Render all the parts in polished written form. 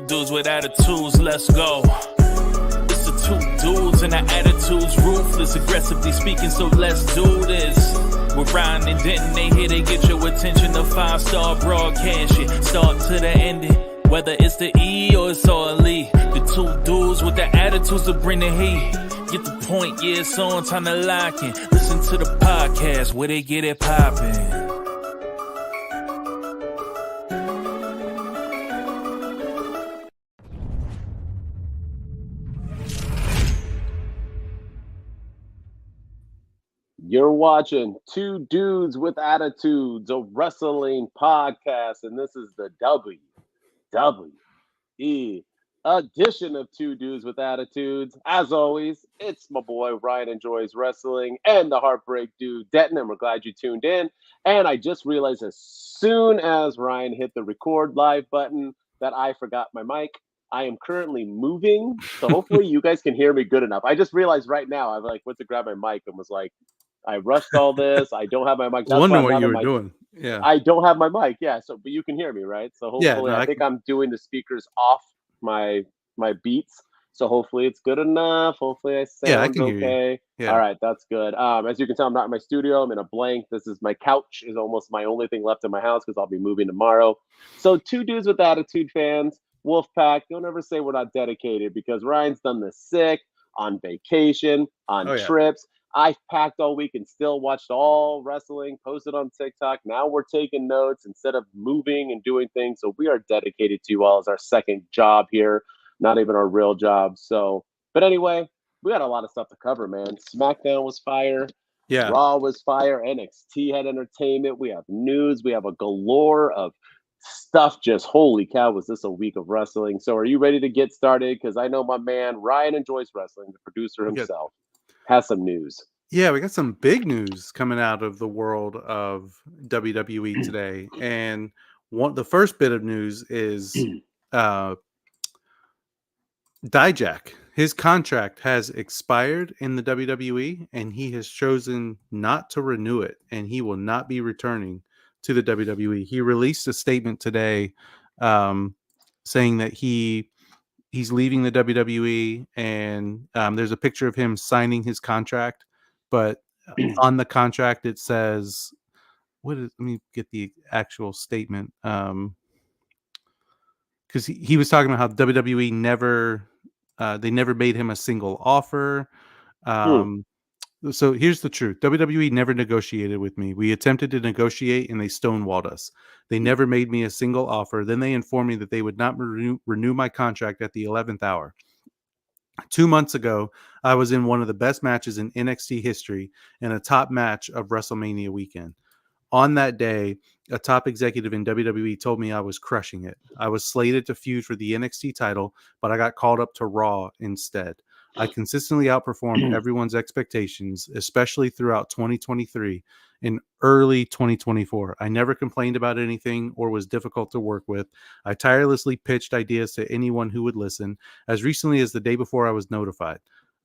dudes with attitudes, let's go. It's the two dudes and the attitudes, ruthless, aggressively speaking, so let's do this. We're Ryan and Denton, they here to get your attention. The 5-star broadcast shit, start to the ending. Whether it's the E or it's all E, the two dudes with the attitudes to bring the heat. Get the point, yeah, it's on, time to lock in. Listen to the podcast where they get it poppin'. You're watching Two Dudes with Attitudes, a wrestling podcast, and this is the WWE edition of Two Dudes with Attitudes. As always, it's my boy Ryan Enjoys Wrestling and the Heartbreak Dude Denton, and we're glad you tuned in. And I just realized as soon as Ryan hit the record live button that I forgot my mic. I am currently moving, so hopefully you guys can hear me good enough. I just realized right now, I went to grab my mic and was like, I rushed all this. I don't have my mic. I was wondering what you were doing. Yeah. I don't have my mic. Yeah. So, but you can hear me, right? So hopefully, I think I'm doing the speakers off my beats. So hopefully it's good enough. Hopefully I sound okay. Yeah. All right. That's good. As you can tell, I'm not in my studio. I'm in a blank. This is my couch is almost my only thing left in my house because I'll be moving tomorrow. So Two Dudes with Attitude fans, Wolfpack, don't ever say we're not dedicated because Ryan's done this sick, on vacation, on trips. I've packed all week and still watched all wrestling, posted on TikTok. Now we're taking notes instead of moving and doing things. So we are dedicated to you all as our second job here, not even our real job. So, but anyway, we got a lot of stuff to cover, man. SmackDown was fire. Yeah. Raw was fire. NXT had entertainment. We have news. We have a galore of stuff. Just holy cow, was this a week of wrestling? So are you ready to get started? Because I know my man, Ryan Enjoys Wrestling, the producer himself, has some news. Yeah, we got some big news coming out of the world of WWE today. And the first bit of news is Dijak. His contract has expired in the WWE, and he has chosen not to renew it, and he will not be returning to the WWE. He released a statement today saying that he's leaving the WWE, and there's a picture of him signing his contract, but on the contract it says, let me get the actual statement, because he was talking about how WWE never made him a single offer. So here's the truth. WWE never negotiated with me. We attempted to negotiate and they stonewalled us. They never made me a single offer. Then they informed me that they would not renew my contract at the 11th hour. 2 months ago, I was in one of the best matches in NXT history and a top match of WrestleMania weekend. On that day, a top executive in WWE told me I was crushing it. I was slated to feud for the NXT title, but I got called up to Raw instead. I consistently outperformed everyone's expectations, especially throughout 2023 and early 2024. I never complained about anything or was difficult to work with. I tirelessly pitched ideas to anyone who would listen. As recently as the day before I was notified,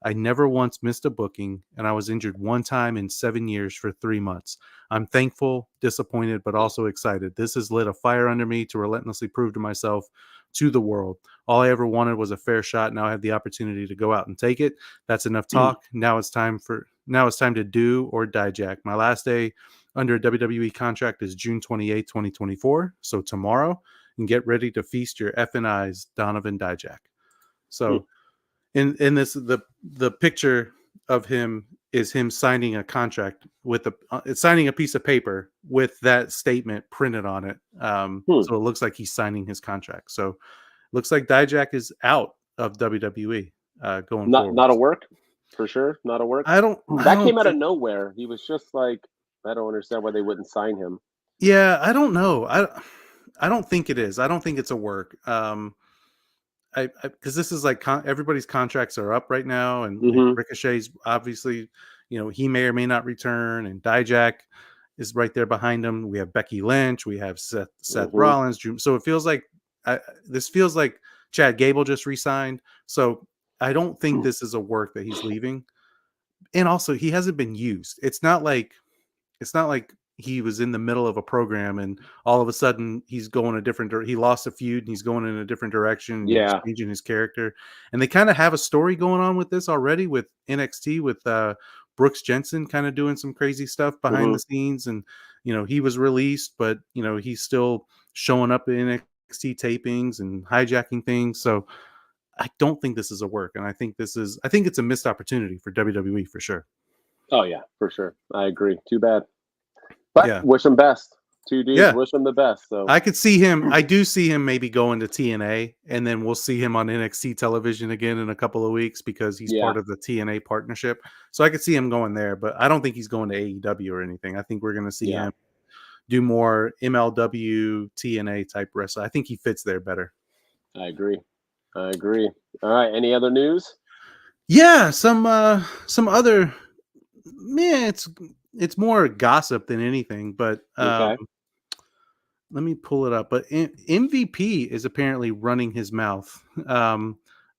I never once missed a booking, and I was injured one time in 7 years for 3 months. I'm thankful, disappointed, but also excited. This has lit a fire under me to relentlessly prove to myself, to the world. All I ever wanted was a fair shot. Now I have the opportunity to go out and take it. That's enough talk. Now it's time to do or Dijak. My last day under a WWE contract is June 28, 2024. So tomorrow, and get ready to feast your effing eyes, Donovan Dijak. So in this, the picture of him is him signing a contract with signing a piece of paper with that statement printed on it. So it looks like he's signing his contract. So looks like Dijak is out of WWE going forward. Not a work for sure. Not a work. That came out of nowhere. He was just like, I don't understand why they wouldn't sign him. Yeah, I don't know. I don't think it is. I don't think it's a work. Because this is like everybody's contracts are up right now, and Ricochet's obviously, he may or may not return, and Dijak is right there behind him. We have Becky Lynch, we have Seth Rollins, so it feels like this feels like Chad Gable just re-signed. So I don't think this is a work that he's leaving, and also he hasn't been used. It's not like he was in the middle of a program and all of a sudden he's going a different he lost a feud and he's going in a different direction and he's changing his character. And they kind of have a story going on with this already with NXT with Brooks Jensen kind of doing some crazy stuff behind the scenes. And, you know, he was released, but, you know, he's still showing up in NXT tapings and hijacking things. So I don't think this is a work. And I think it's a missed opportunity for WWE for sure. Oh yeah, for sure. I agree. Too bad. But wish him best. Two dudes, wish him the best. So I could see him. I do see him maybe going to TNA, and then we'll see him on NXT television again in a couple of weeks because he's part of the TNA partnership. So I could see him going there, but I don't think he's going to AEW or anything. I think we're going to see him do more MLW, TNA type wrestling. I think he fits there better. I agree. All right. Any other news? Yeah, some other. Man, it's more gossip than anything, but let me pull it up. But MVP is apparently running his mouth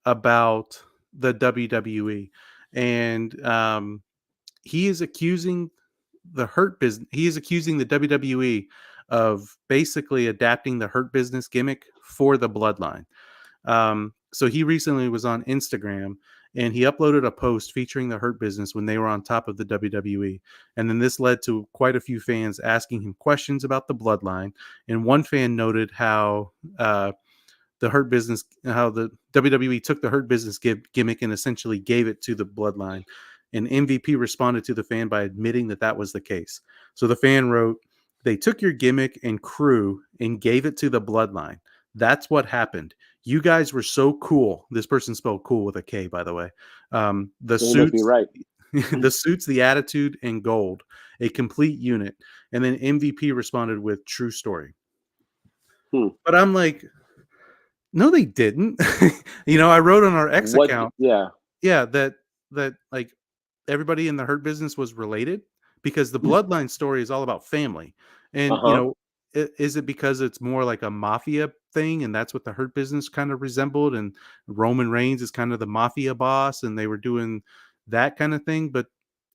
about the WWE, and he is accusing the Hurt Business. He is accusing the WWE of basically adapting the Hurt Business gimmick for the Bloodline. So he recently was on Instagram and he uploaded a post featuring the Hurt Business when they were on top of the WWE. And then this led to quite a few fans asking him questions about the Bloodline. And one fan noted how the Hurt Business, how the WWE took the Hurt Business gimmick and essentially gave it to the Bloodline. And MVP responded to the fan by admitting that that was the case. So the fan wrote, "They took your gimmick and crew and gave it to the Bloodline. That's what happened. You guys were so cool." This person spelled cool with a K, by the way. The suits, right. the suits, the attitude, and gold, a complete unit. And then MVP responded with true story. But I'm like, no, they didn't. You know, I wrote on our X account. Yeah, that like everybody in the Hurt Business was related because the Bloodline story is all about family. And you know, is it because it's more like a mafia thing and that's what the Hurt Business kind of resembled, and Roman Reigns is kind of the mafia boss and they were doing that kind of thing? But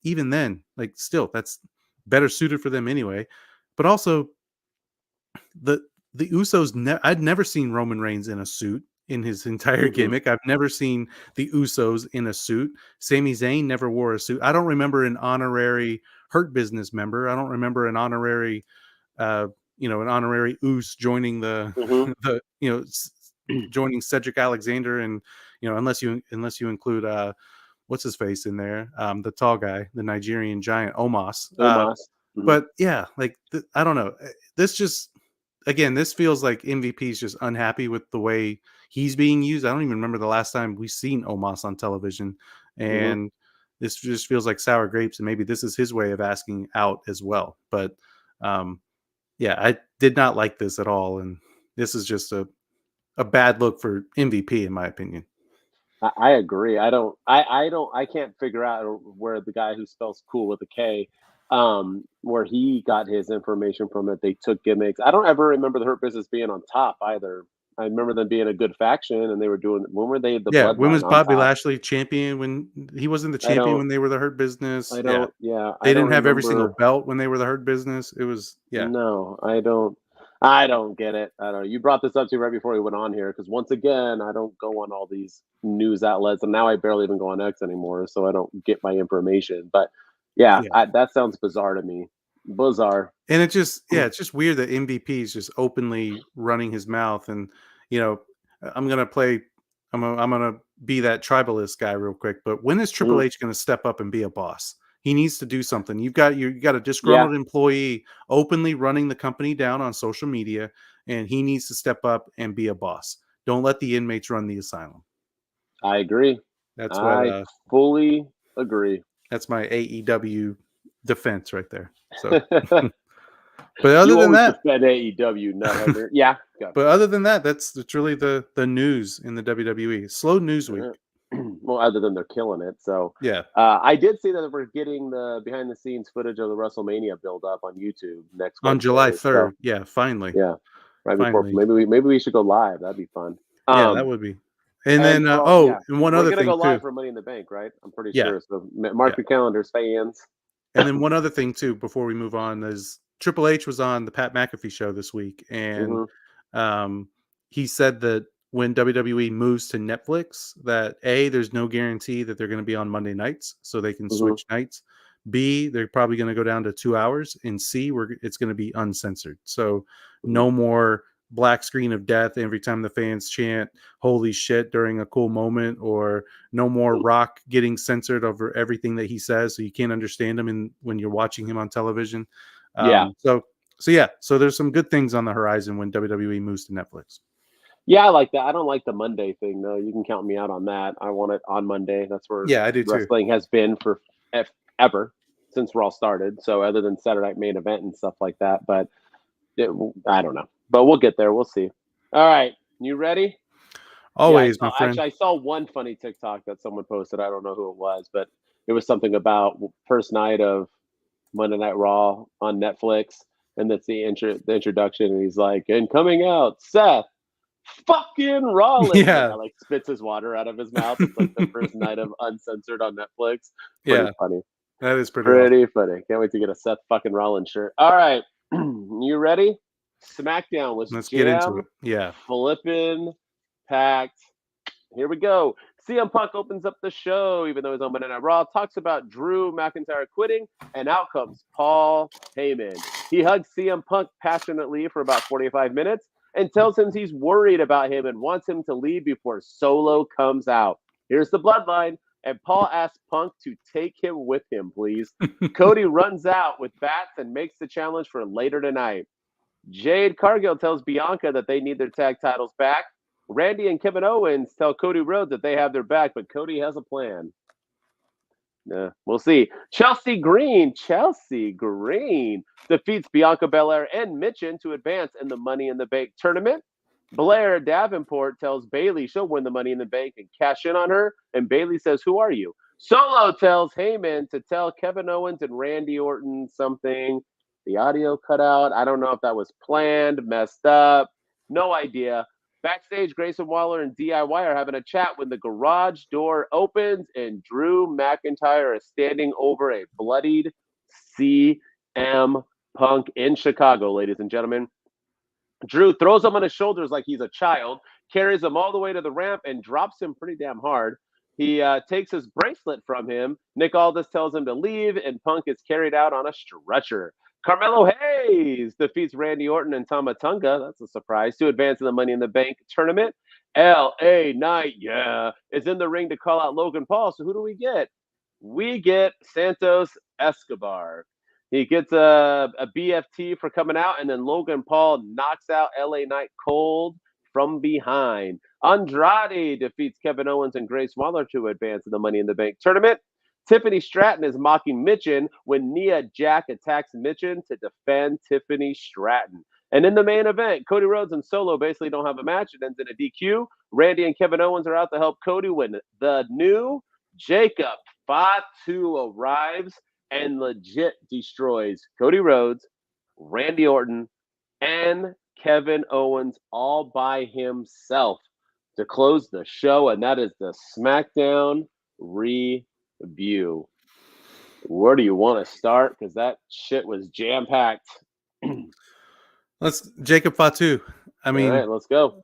even then, like, still, that's better suited for them anyway. But also the Usos, I'd never seen Roman Reigns in a suit in his entire gimmick. I've never seen the Usos in a suit. Sami Zayn never wore a suit. I don't remember an honorary Hurt Business member. I don't remember an honorary an honorary Us joining the joining Cedric Alexander, and unless you include what's his face in there, the tall guy, the Nigerian giant Omos. But yeah, like I don't know. This just, again, this feels like MVP is just unhappy with the way he's being used. I don't even remember the last time we've seen Omos on television, and this just feels like sour grapes. And maybe this is his way of asking out as well. But yeah, I did not like this at all, and this is just a bad look for MVP, in my opinion. I agree. I can't figure out where the guy who spells cool with a K, where he got his information from, that they took gimmicks. I don't ever remember the Hurt Business being on top either. I remember them being a good faction, and they were doing. When were they? When was Bobby Lashley champion? When he wasn't the champion when they were the Hurt Business. They didn't have every single belt when they were the Hurt Business. It was No, I don't get it. I don't know. You brought this up to right before we went on here, because once again, I don't go on all these news outlets, and now I barely even go on X anymore, so I don't get my information. But that sounds bizarre to me. Bizarre. And it's just weird that MVP is just openly running his mouth. And I'm gonna be that tribalist guy real quick. But when is Triple H gonna step up and be a boss? He needs to do something. You got a disgruntled employee openly running the company down on social media, and he needs to step up and be a boss. Don't let the inmates run the asylum. I agree. I fully agree. That's my AEW defense right there. So, but other than that, AEW, no, yeah. But other than that, that's really the news in the WWE. Slow news week. Well, other than they're killing it. So yeah, I did see that we're getting the behind the scenes footage of the WrestleMania build up on YouTube next on July 3rd. So, yeah, finally. Yeah, right before maybe we should go live. That'd be fun. Yeah, that would be. And then and one other thing, we're gonna go live too. for Money in the Bank, right? I'm pretty sure. So mark your calendars, fans. And then one other thing too, before we move on, is Triple H was on the Pat McAfee show this week, and he said that when WWE moves to Netflix, that A, there's no guarantee that they're going to be on Monday nights, so they can switch nights. B, they're probably going to go down to 2 hours, and C, it's going to be uncensored. So no more black screen of death every time the fans chant "Holy shit" during a cool moment, or no more Rock getting censored over everything that he says, so you can't understand him when you're watching him on television. So there's some good things on the horizon when WWE moves to Netflix. Yeah, I like that. I don't like the Monday thing, though. You can count me out on that. I want it on Monday. That's where I do wrestling has been for ever since Raw started. So other than Saturday Night Main Event and stuff like that, but I don't know. But we'll get there. We'll see. All right, you ready? Always, my friend. Actually, I saw one funny TikTok that someone posted. I don't know who it was, but it was something about first night of Monday Night Raw on Netflix, and that's the introduction. And he's like, "And coming out, Seth fucking Rollins." Yeah, like spits his water out of his mouth. It's like the first night of uncensored on Netflix. Funny. That is pretty funny. Can't wait to get a Seth fucking Rollins shirt. All right, you ready? Smackdown was Let's get into it. Yeah, flipping packed. Here we go. CM Punk opens up the show, even though he's on Monday Night Raw, talks about Drew McIntyre quitting, and out comes Paul Heyman. He hugs CM Punk passionately for about 45 minutes and tells him he's worried about him and wants him to leave before Solo comes out. Here's the Bloodline, and Paul asks Punk to take him with him, please. Cody runs out with bats and makes the challenge for later tonight. Jade Cargill tells Bianca that they need their tag titles back. Randy and Kevin Owens tell Cody Rhodes that they have their back, but Cody has a plan. We'll see. Chelsea Green defeats Bianca Belair and Mitchin to advance in the Money in the Bank tournament. Blair Davenport tells Bayley she'll win the Money in the Bank and cash in on her, and Bayley says, "Who are you?" Solo tells Heyman to tell Kevin Owens and Randy Orton something. The audio cut out. I don't know if that was planned, messed up. No idea. Backstage, Grayson Waller and DIY are having a chat when the garage door opens and Drew McIntyre is standing over a bloodied CM Punk in Chicago, ladies and gentlemen. Drew throws him on his shoulders like he's a child, carries him all the way to the ramp, and drops him pretty damn hard. He takes his bracelet from him. Nick Aldis tells him to leave, and Punk is carried out on a stretcher. Carmelo Hayes defeats Randy Orton and Tama Tonga. That's a surprise. To advance in the Money in the Bank tournament. L.A. Knight, is in the ring to call out Logan Paul. So who do we get? We get Santos Escobar. He gets a BFT for coming out, and then Logan Paul knocks out L.A. Knight cold from behind. Andrade defeats Kevin Owens and Grace Waller to advance in the Money in the Bank tournament. Tiffany Stratton is mocking Mitchin when Nia Jax attacks Mitchin to defend Tiffany Stratton. And in the main event, Cody Rhodes and Solo basically don't have a match. It ends in a DQ. Randy and Kevin Owens are out to help Cody win. The new Jacob Fatu arrives and legit destroys Cody Rhodes, Randy Orton, and Kevin Owens all by himself to close the show. And that is the SmackDown review. Where do you want to start? Because that shit was jam-packed. Let's Jacob Fatu. I mean, all right, let's go.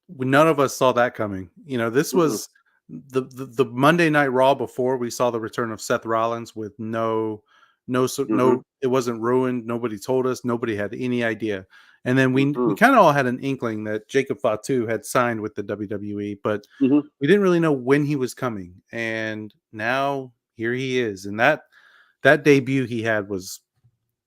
None of us saw that coming. You know, this was the Monday Night Raw before we saw the return of Seth Rollins with no, it wasn't ruined. Nobody told us. Nobody had any idea. And then we kind of all had an inkling that Jacob Fatu had signed with the WWE, but we didn't really know when he was coming. And now here he is. And that debut he had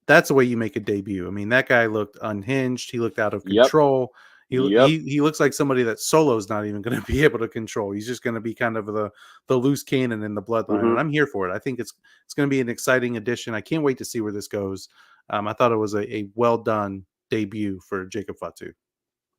that's the way you make a debut. I mean, that guy looked unhinged. He looked out of control. He looks like somebody that Solo's not even going to be able to control. He's just going to be kind of the loose cannon in the Bloodline. And I'm here for it. I think it's going to be an exciting addition. I can't wait to see where this goes. I thought it was a well done debut for Jacob Fatu.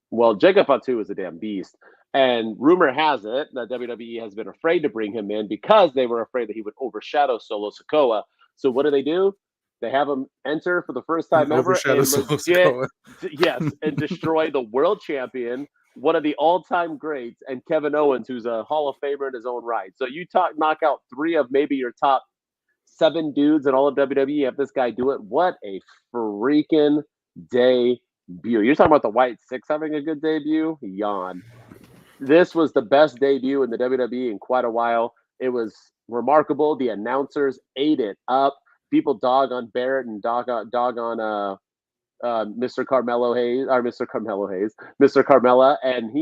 Well, Jacob Fatu is a damn beast. And rumor has it that WWE has been afraid to bring him in because they were afraid that he would overshadow Solo Sikoa. So what do? They have him enter for the first time ever and destroy the world champion, one of the all-time greats, and Kevin Owens, who's a Hall of Famer in his own right. So you knock out three of maybe your top 7 dudes in all of WWE have this guy do it. What a freaking debut. You're talking about the Wyatt Sick6 having a good debut? Yawn. This was the best debut in the WWE in quite a while. It was remarkable. The announcers ate it up. People dog on Barrett and dog on Mr. Carmella, and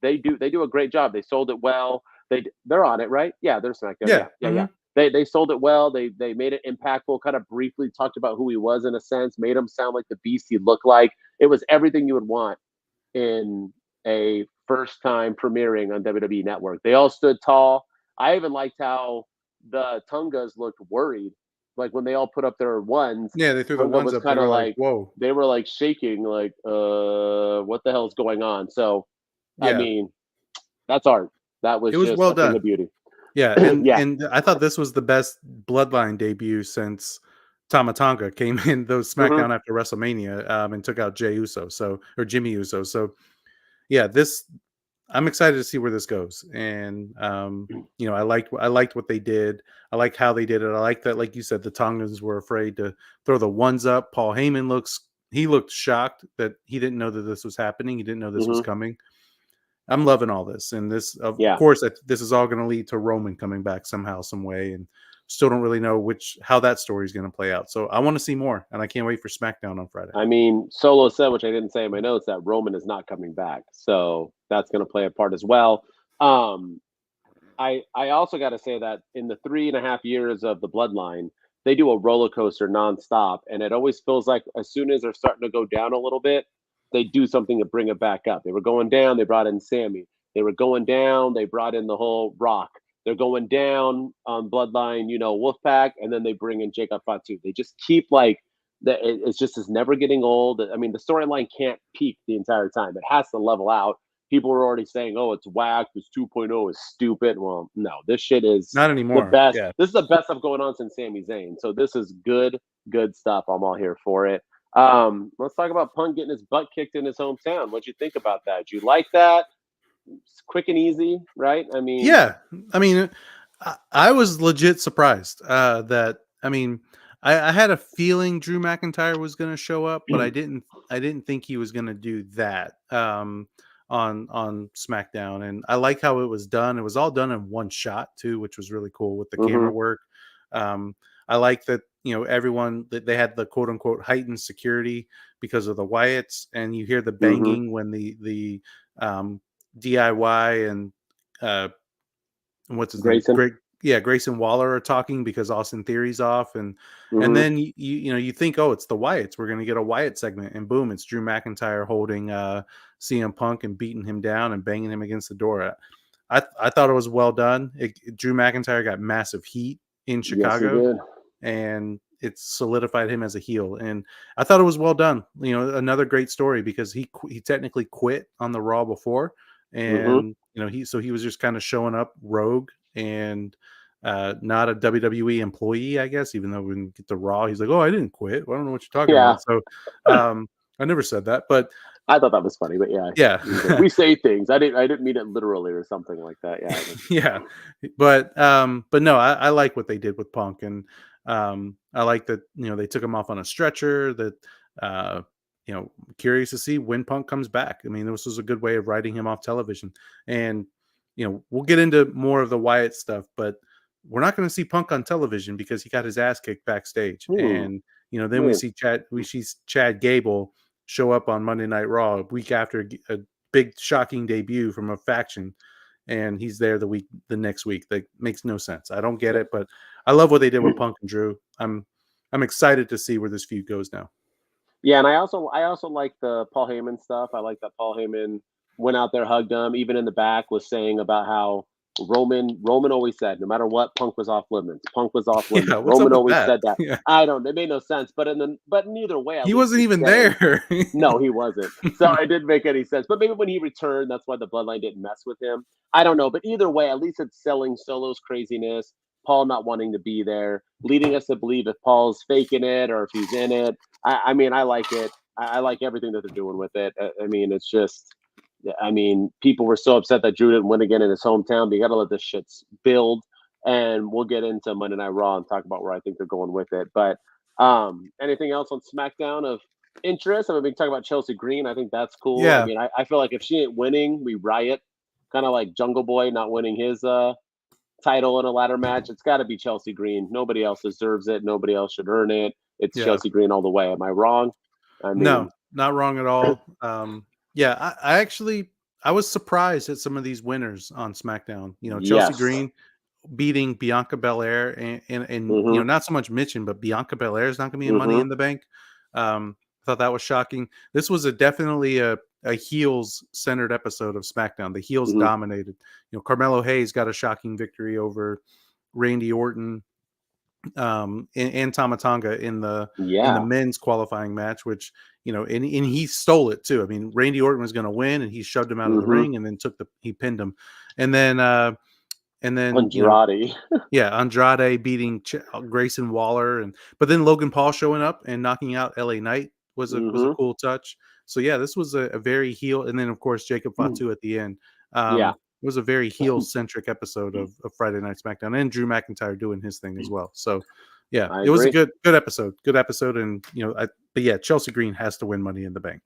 they do a great job. They sold it well. They're on it, right? Yeah, they're SmackDown. Yeah. They sold it well. They made it impactful. Kind of briefly talked about who he was in a sense. Made him sound like the beast he looked like. It was everything you would want in a first time premiering on WWE Network. They all stood tall. I even liked how the Tungas looked worried. Like when they all put up their ones. Yeah, they threw the ones up. Kind of like, whoa. They were like shaking, like, what the hell is going on? So, yeah. I mean, that's art. It was just well done. A beauty. Yeah, and I thought this was the best Bloodline debut since Tama Tonga came in those SmackDown after WrestleMania and took out Jimmy Uso. So, yeah, I'm excited to see where this goes. And I liked what they did. I like how they did it. I like that, like you said, the Tongans were afraid to throw the ones up. Paul Heyman looked shocked that he didn't know that this was happening. He didn't know this was coming. I'm loving all this. And this, of course, this is all going to lead to Roman coming back somehow, some way. And still don't really know how that story is going to play out. So I want to see more, and I can't wait for SmackDown on Friday. I mean, Solo said, which I didn't say in my notes, that Roman is not coming back. So that's going to play a part as well. I also got to say that in the 3.5 years of the Bloodline, they do a roller coaster nonstop, and it always feels like as soon as they're starting to go down a little bit, they do something to bring it back up. They were going down, they brought in Sammy. They were going down, they brought in the whole Rock. They're going down on Bloodline, Wolfpack, and then they bring in Jacob Fatu. They just keep it's never getting old. I mean, the storyline can't peak the entire time. It has to level out. People were already saying, "Oh, it's whack. This 2.0 is stupid." Well, no, this shit is not anymore. The best. Yeah. This is the best stuff going on since Sami Zayn. So this is good stuff. I'm all here for it. Let's talk about Punk getting his butt kicked in his hometown. What'd you think about that? Did you like that? It's quick and easy, right? I mean, yeah. I mean, I was legit surprised that. I mean, I had a feeling Drew McIntyre was going to show up, but I didn't think he was going to do that on SmackDown. And I like how it was done. It was all done in one shot too, which was really cool with the camera work. I like that, everyone that they had the quote unquote heightened security because of the Wyatts, and you hear the banging when the DIY and what's his name? Grayson Waller are talking because Austin Theory's off, and then you think, oh, it's the Wyatts. We're going to get a Wyatt segment, and boom, it's Drew McIntyre holding CM Punk and beating him down and banging him against the door. I thought it was well done. Drew McIntyre got massive heat in Chicago, and it solidified him as a heel. And I thought it was well done. Another great story because he technically quit on the Raw before, and he was just kind of showing up rogue and not a WWE employee, I guess. Even though we didn't get the Raw, he's like, "Oh, I didn't quit. Well, I don't know what you're talking about." So I never said that, but I thought that was funny. But yeah, we say things. I didn't mean it literally or something like that. Yeah, yeah. But no, I like what they did with Punk, and I like that they took him off on a stretcher. That curious to see when Punk comes back. I mean, this was a good way of writing him off television, and we'll get into more of the Wyatt stuff, but we're not going to see Punk on television because he got his ass kicked backstage. And then we see Chad Gable show up on Monday Night Raw a week after a big shocking debut from a faction, and he's there the next week. That makes no sense. I don't get it, but I love what they did with Punk and Drew. I'm excited to see where this feud goes now. Yeah, and I also like the Paul Heyman stuff. I like that Paul Heyman went out there, hugged him, even in the back was saying about how Roman always said, no matter what, Punk was off limits. Punk was off limits. Yeah, Roman always said that. Yeah. It made no sense. But neither way, he wasn't even there. No, he wasn't. So it didn't make any sense. But maybe when he returned, that's why the Bloodline didn't mess with him. I don't know. But either way, at least it's selling Solo's craziness, Paul not wanting to be there, leading us to believe if Paul's faking it or if he's in it. I mean, I like it. I like everything that they're doing with it. I mean, it's just... people were so upset that Drew didn't win again in his hometown. But you got to let this shit build. and we'll get into Monday Night Raw and talk about where I think they're going with it. But anything else on SmackDown of interest? I mean, we can talk about Chelsea Green. I think that's cool. Yeah. I mean, I feel like if she ain't winning, we riot. Kind of like Jungle Boy not winning his title in a ladder match. It's got to be Chelsea Green. Nobody else deserves it. Nobody else should earn it. It's Chelsea Green all the way. Am I wrong? I mean, no, not wrong at all. I was surprised at some of these winners on SmackDown. You know, Chelsea yes. Green beating Bianca Belair and you know, not so much Mitchin, but Bianca Belair is not going to be in Money in the Bank. I thought that was shocking. This was definitely a heels centered episode of SmackDown. The heels dominated. You know, Carmelo Hayes got a shocking victory over Randy Orton and Tama Tonga in the men's qualifying match, which, you know, and he stole it too. I mean, Randy Orton was going to win and he shoved him out of the ring and then he pinned him. And then Andrade. You know, Andrade beating Grayson Waller, but then Logan Paul showing up and knocking out LA Knight was a cool touch. So yeah, this was a very heel, and then of course Jacob Fatu at the end. It was a very heel centric episode of Friday Night Smackdown, and Drew McIntyre doing his thing as well. So yeah, it was a good episode, and you know, but yeah, Chelsea Green has to win Money in the Bank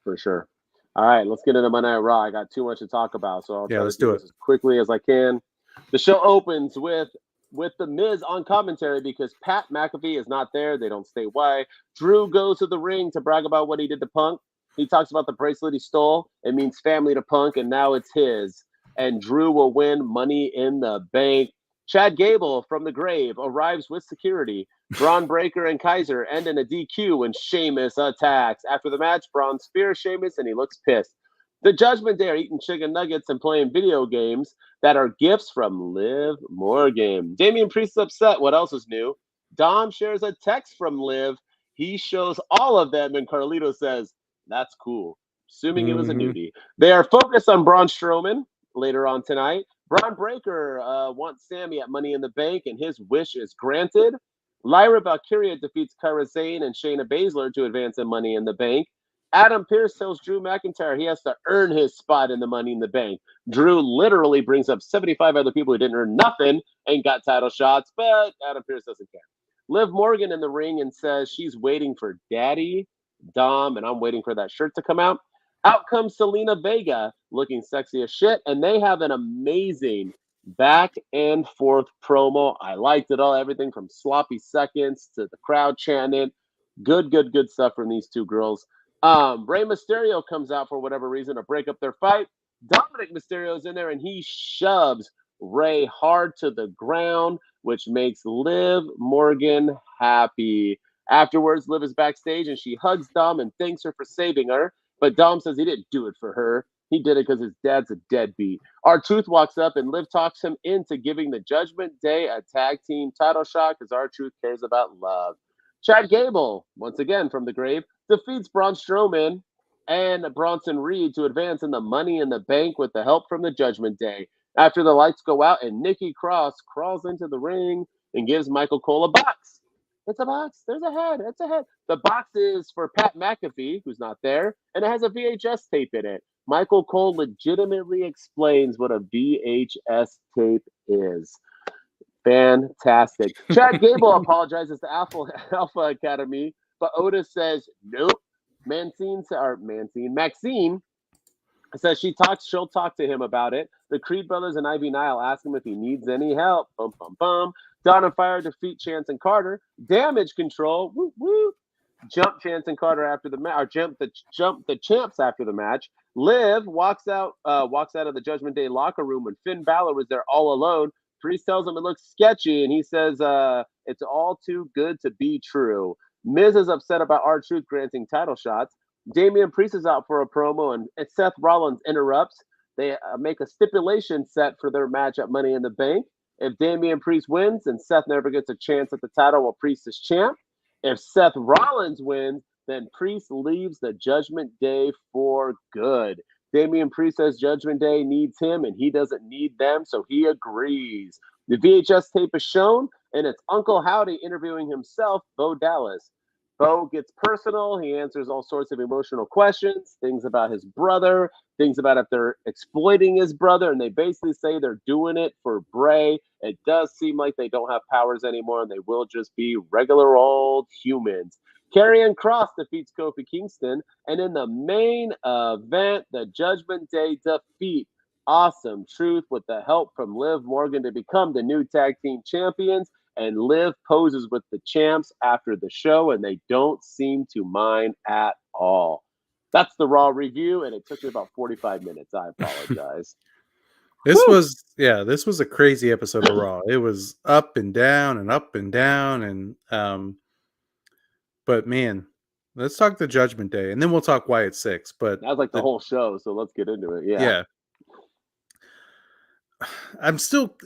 for sure. All right, let's get into Monday Night Raw. I got too much to talk about, so I'll try let's to do do this as quickly as I can. The show opens with The Miz on commentary because Pat McAfee is not there. They don't state why. Drew goes to the ring to brag about what he did to Punk. He talks about the bracelet he stole. It means family to Punk, and now it's his. And Drew will win Money in the Bank. Chad Gable from the grave arrives with security. Braun Breaker and Kaiser end in a DQ when Sheamus attacks. After the match, Braun spears Sheamus, and he looks pissed. The Judgment Day are eating chicken nuggets and playing video games that are gifts from Liv Morgan. Damian Priest is upset. What else is new? Dom shares a text from Liv. He shows all of them, and Carlito says, "That's cool," assuming it was a nudie. They are focused on Braun Strowman later on tonight. Braun Breaker wants Sammy at Money in the Bank, and his wish is granted. Lyra Valkyria defeats Kairi Sane and Shayna Baszler to advance in Money in the Bank. Adam Pearce tells Drew McIntyre he has to earn his spot in the Money in the Bank. Drew literally brings up 75 other people who didn't earn nothing and got title shots, but Adam Pearce doesn't care. Liv Morgan in the ring and says she's waiting for Daddy Dom, and I'm waiting for that shirt to come out. Out comes Selena Vega looking sexy as shit, and they have an amazing back and forth promo. I liked it all, everything from sloppy seconds to the crowd chanting. Good stuff from these two girls. Rey Mysterio comes out for whatever reason to break up their fight. Dominic Mysterio's in there, and he shoves Rey hard to the ground, which makes Liv Morgan happy. Afterwards, Liv is backstage, and she hugs Dom and thanks her for saving her. But Dom says he didn't do it for her. He did it because his dad's a deadbeat. R-Truth walks up, and Liv talks him into giving the Judgment Day a tag team title shot because R-Truth cares about love. Chad Gable, once again from the grave, defeats Braun Strowman and Bronson Reed to advance in the Money in the Bank with the help from the Judgment Day. After the lights go out and Nikki Cross crawls into the ring and gives Michael Cole a box. It's a box. There's a head. It's a head. The box is for Pat McAfee, who's not there, and it has a VHS tape in it. Michael Cole legitimately explains what a VHS tape is. Fantastic. Chad Gable apologizes to Alpha Academy, but Otis says nope. Maxine says she'll talk to him about it. The Creed brothers and Ivy Nile ask him if he needs any help. Bum bum bum. Dawn and Fire defeat Chance and Carter. Damage Control. Woo woo. Jump Chance and Carter after the match. Or jump the champs after the match. Liv walks out of the Judgment Day locker room when Finn Balor was there all alone. Priest tells him it looks sketchy, and he says it's all too good to be true. Miz is upset about R-Truth granting title shots. Damian Priest is out for a promo, and Seth Rollins interrupts. They make a stipulation set for their match at Money in the Bank. If Damian Priest wins, then Seth never gets a chance at the title while Priest is champ. If Seth Rollins wins, then Priest leaves the Judgment Day for good. Damian Priest says Judgment Day needs him and he doesn't need them, so he agrees. The VHS tape is shown, and it's Uncle Howdy interviewing himself, Bo Dallas. Bo gets personal. He answers all sorts of emotional questions, things about his brother, things about if they're exploiting his brother, and they basically say they're doing it for Bray. It does seem like they don't have powers anymore, and they will just be regular old humans. Karrion Kross defeats Kofi Kingston, and in the main event, the Judgment Day defeat Awesome Truth with the help from Liv Morgan to become the new tag team champions. And Liv poses with the champs after the show, and they don't seem to mind at all. That's the Raw review, and it took me about 45 minutes. I apologize. This was a crazy episode of Raw. It was up and down and up and down, and but man, let's talk the Judgment Day, and then we'll talk Wyatt Sick6. But that's like the whole show, so let's get into it. Yeah. I'm still.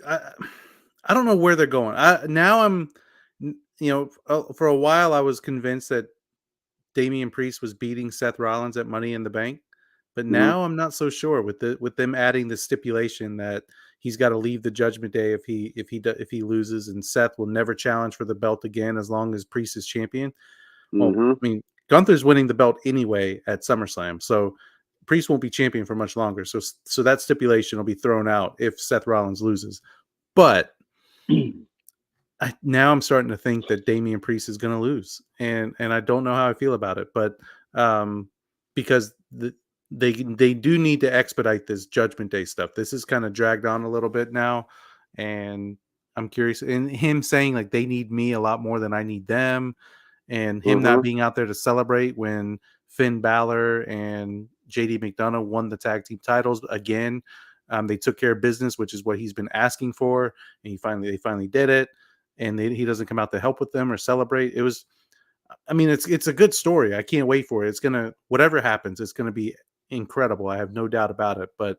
I don't know where they're going. Now I'm, for a while I was convinced that Damian Priest was beating Seth Rollins at Money in the Bank, but now I'm not so sure with them adding the stipulation that he's got to leave the Judgment Day if he loses, and Seth will never challenge for the belt again as long as Priest is champion. Well, I mean, Gunther's winning the belt anyway at SummerSlam, so Priest won't be champion for much longer. So that stipulation will be thrown out if Seth Rollins loses. But now I'm starting to think that Damian Priest is going to lose, and I don't know how I feel about it. But because they do need to expedite this Judgment Day stuff. This is kind of dragged on a little bit now, and I'm curious. And him saying like they need me a lot more than I need them, and him not being out there to celebrate when Finn Balor and JD McDonough won the tag team titles again. They took care of business, which is what he's been asking for, and they finally did it. And he doesn't come out to help with them or celebrate. It's a good story. I can't wait for it. It's gonna, whatever happens, it's gonna be incredible. I have no doubt about it. But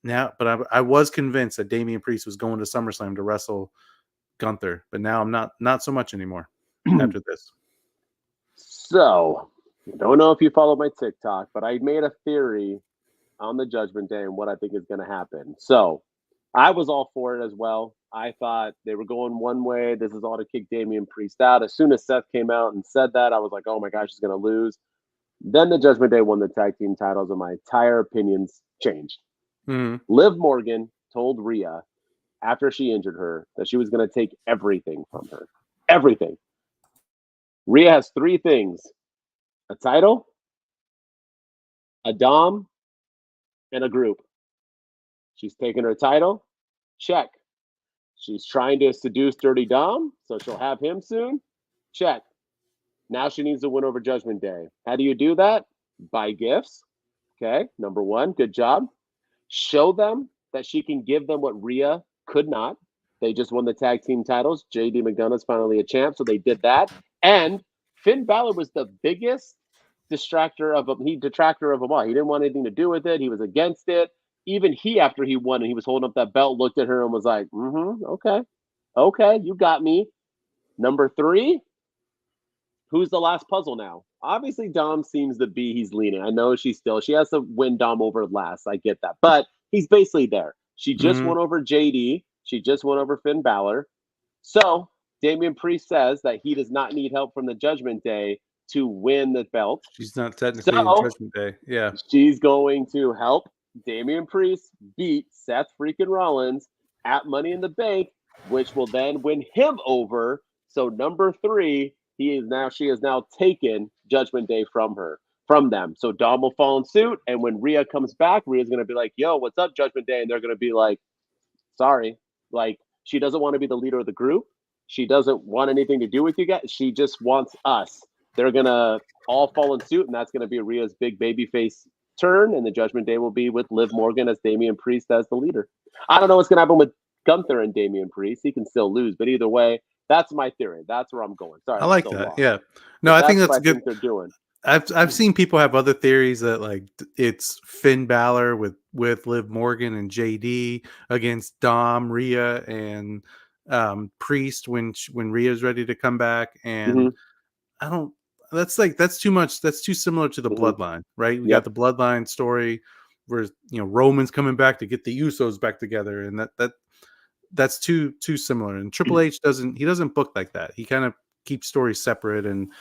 I was convinced that Damian Priest was going to SummerSlam to wrestle Gunther, but now I'm not so much anymore after this. So, I don't know if you follow my TikTok, but I made a theory on the Judgment Day and what I think is going to happen. So, I was all for it as well. I thought they were going one way. This is all to kick Damian Priest out. As soon as Seth came out and said that, I was like, oh my gosh, he's going to lose. Then the Judgment Day won the tag team titles, and my entire opinions changed. Liv Morgan told Rhea after she injured her that she was going to take everything from her. Everything. Rhea has three things: a title, a Dom, and a group. She's taking her title. Check. She's trying to seduce Dirty Dom, so she'll have him soon. Check. Now she needs to win over Judgment Day. How do you do that? Buy gifts. Okay, number one. Good job. Show them that she can give them what Rhea could not. They just won the tag team titles. JD McDonough's finally a champ, so they did that. And Finn Balor was the biggest detractor of them all. He didn't want anything to do with it. He was against it. Even he, after he won and he was holding up that belt, looked at her and was like, okay, you got me. Number three, who's the last puzzle now? Obviously, Dom seems to be, he's leaning. I know she has to win Dom over last. I get that. But he's basically there. She just won over JD. She just won over Finn Balor. So Damian Priest says that he does not need help from the Judgment Day to win the belt. She's not technically in Judgment Day. Yeah. She's going to help Damian Priest beat Seth freaking Rollins at Money in the Bank, which will then win him over. So number three, she has now taken Judgment Day from them. So Dom will fall in suit, and when Rhea comes back, Rhea's going to be like, yo, what's up, Judgment Day? And they're going to be like, sorry. Like, she doesn't want to be the leader of the group. She doesn't want anything to do with you guys. She just wants us. They're going to all fall in suit, and that's going to be Rhea's big babyface turn, and the Judgment Day will be with Liv Morgan as Damian Priest as the leader. I don't know what's going to happen with Gunther and Damian Priest. He can still lose, but either way, that's my theory. That's where I'm going. Sorry, I like that. Long. Yeah, no, I think that's good. They're doing. I've seen people have other theories that like it's Finn Balor with Liv Morgan and JD against Dom, Rhea, and Priest when Rhea's ready to come back. And I don't. That's too much. That's too similar to the Bloodline, right? We got the Bloodline story where Roman's coming back to get the Usos back together, and that's too similar. And Triple H doesn't book like that. He kind of keeps stories separate, and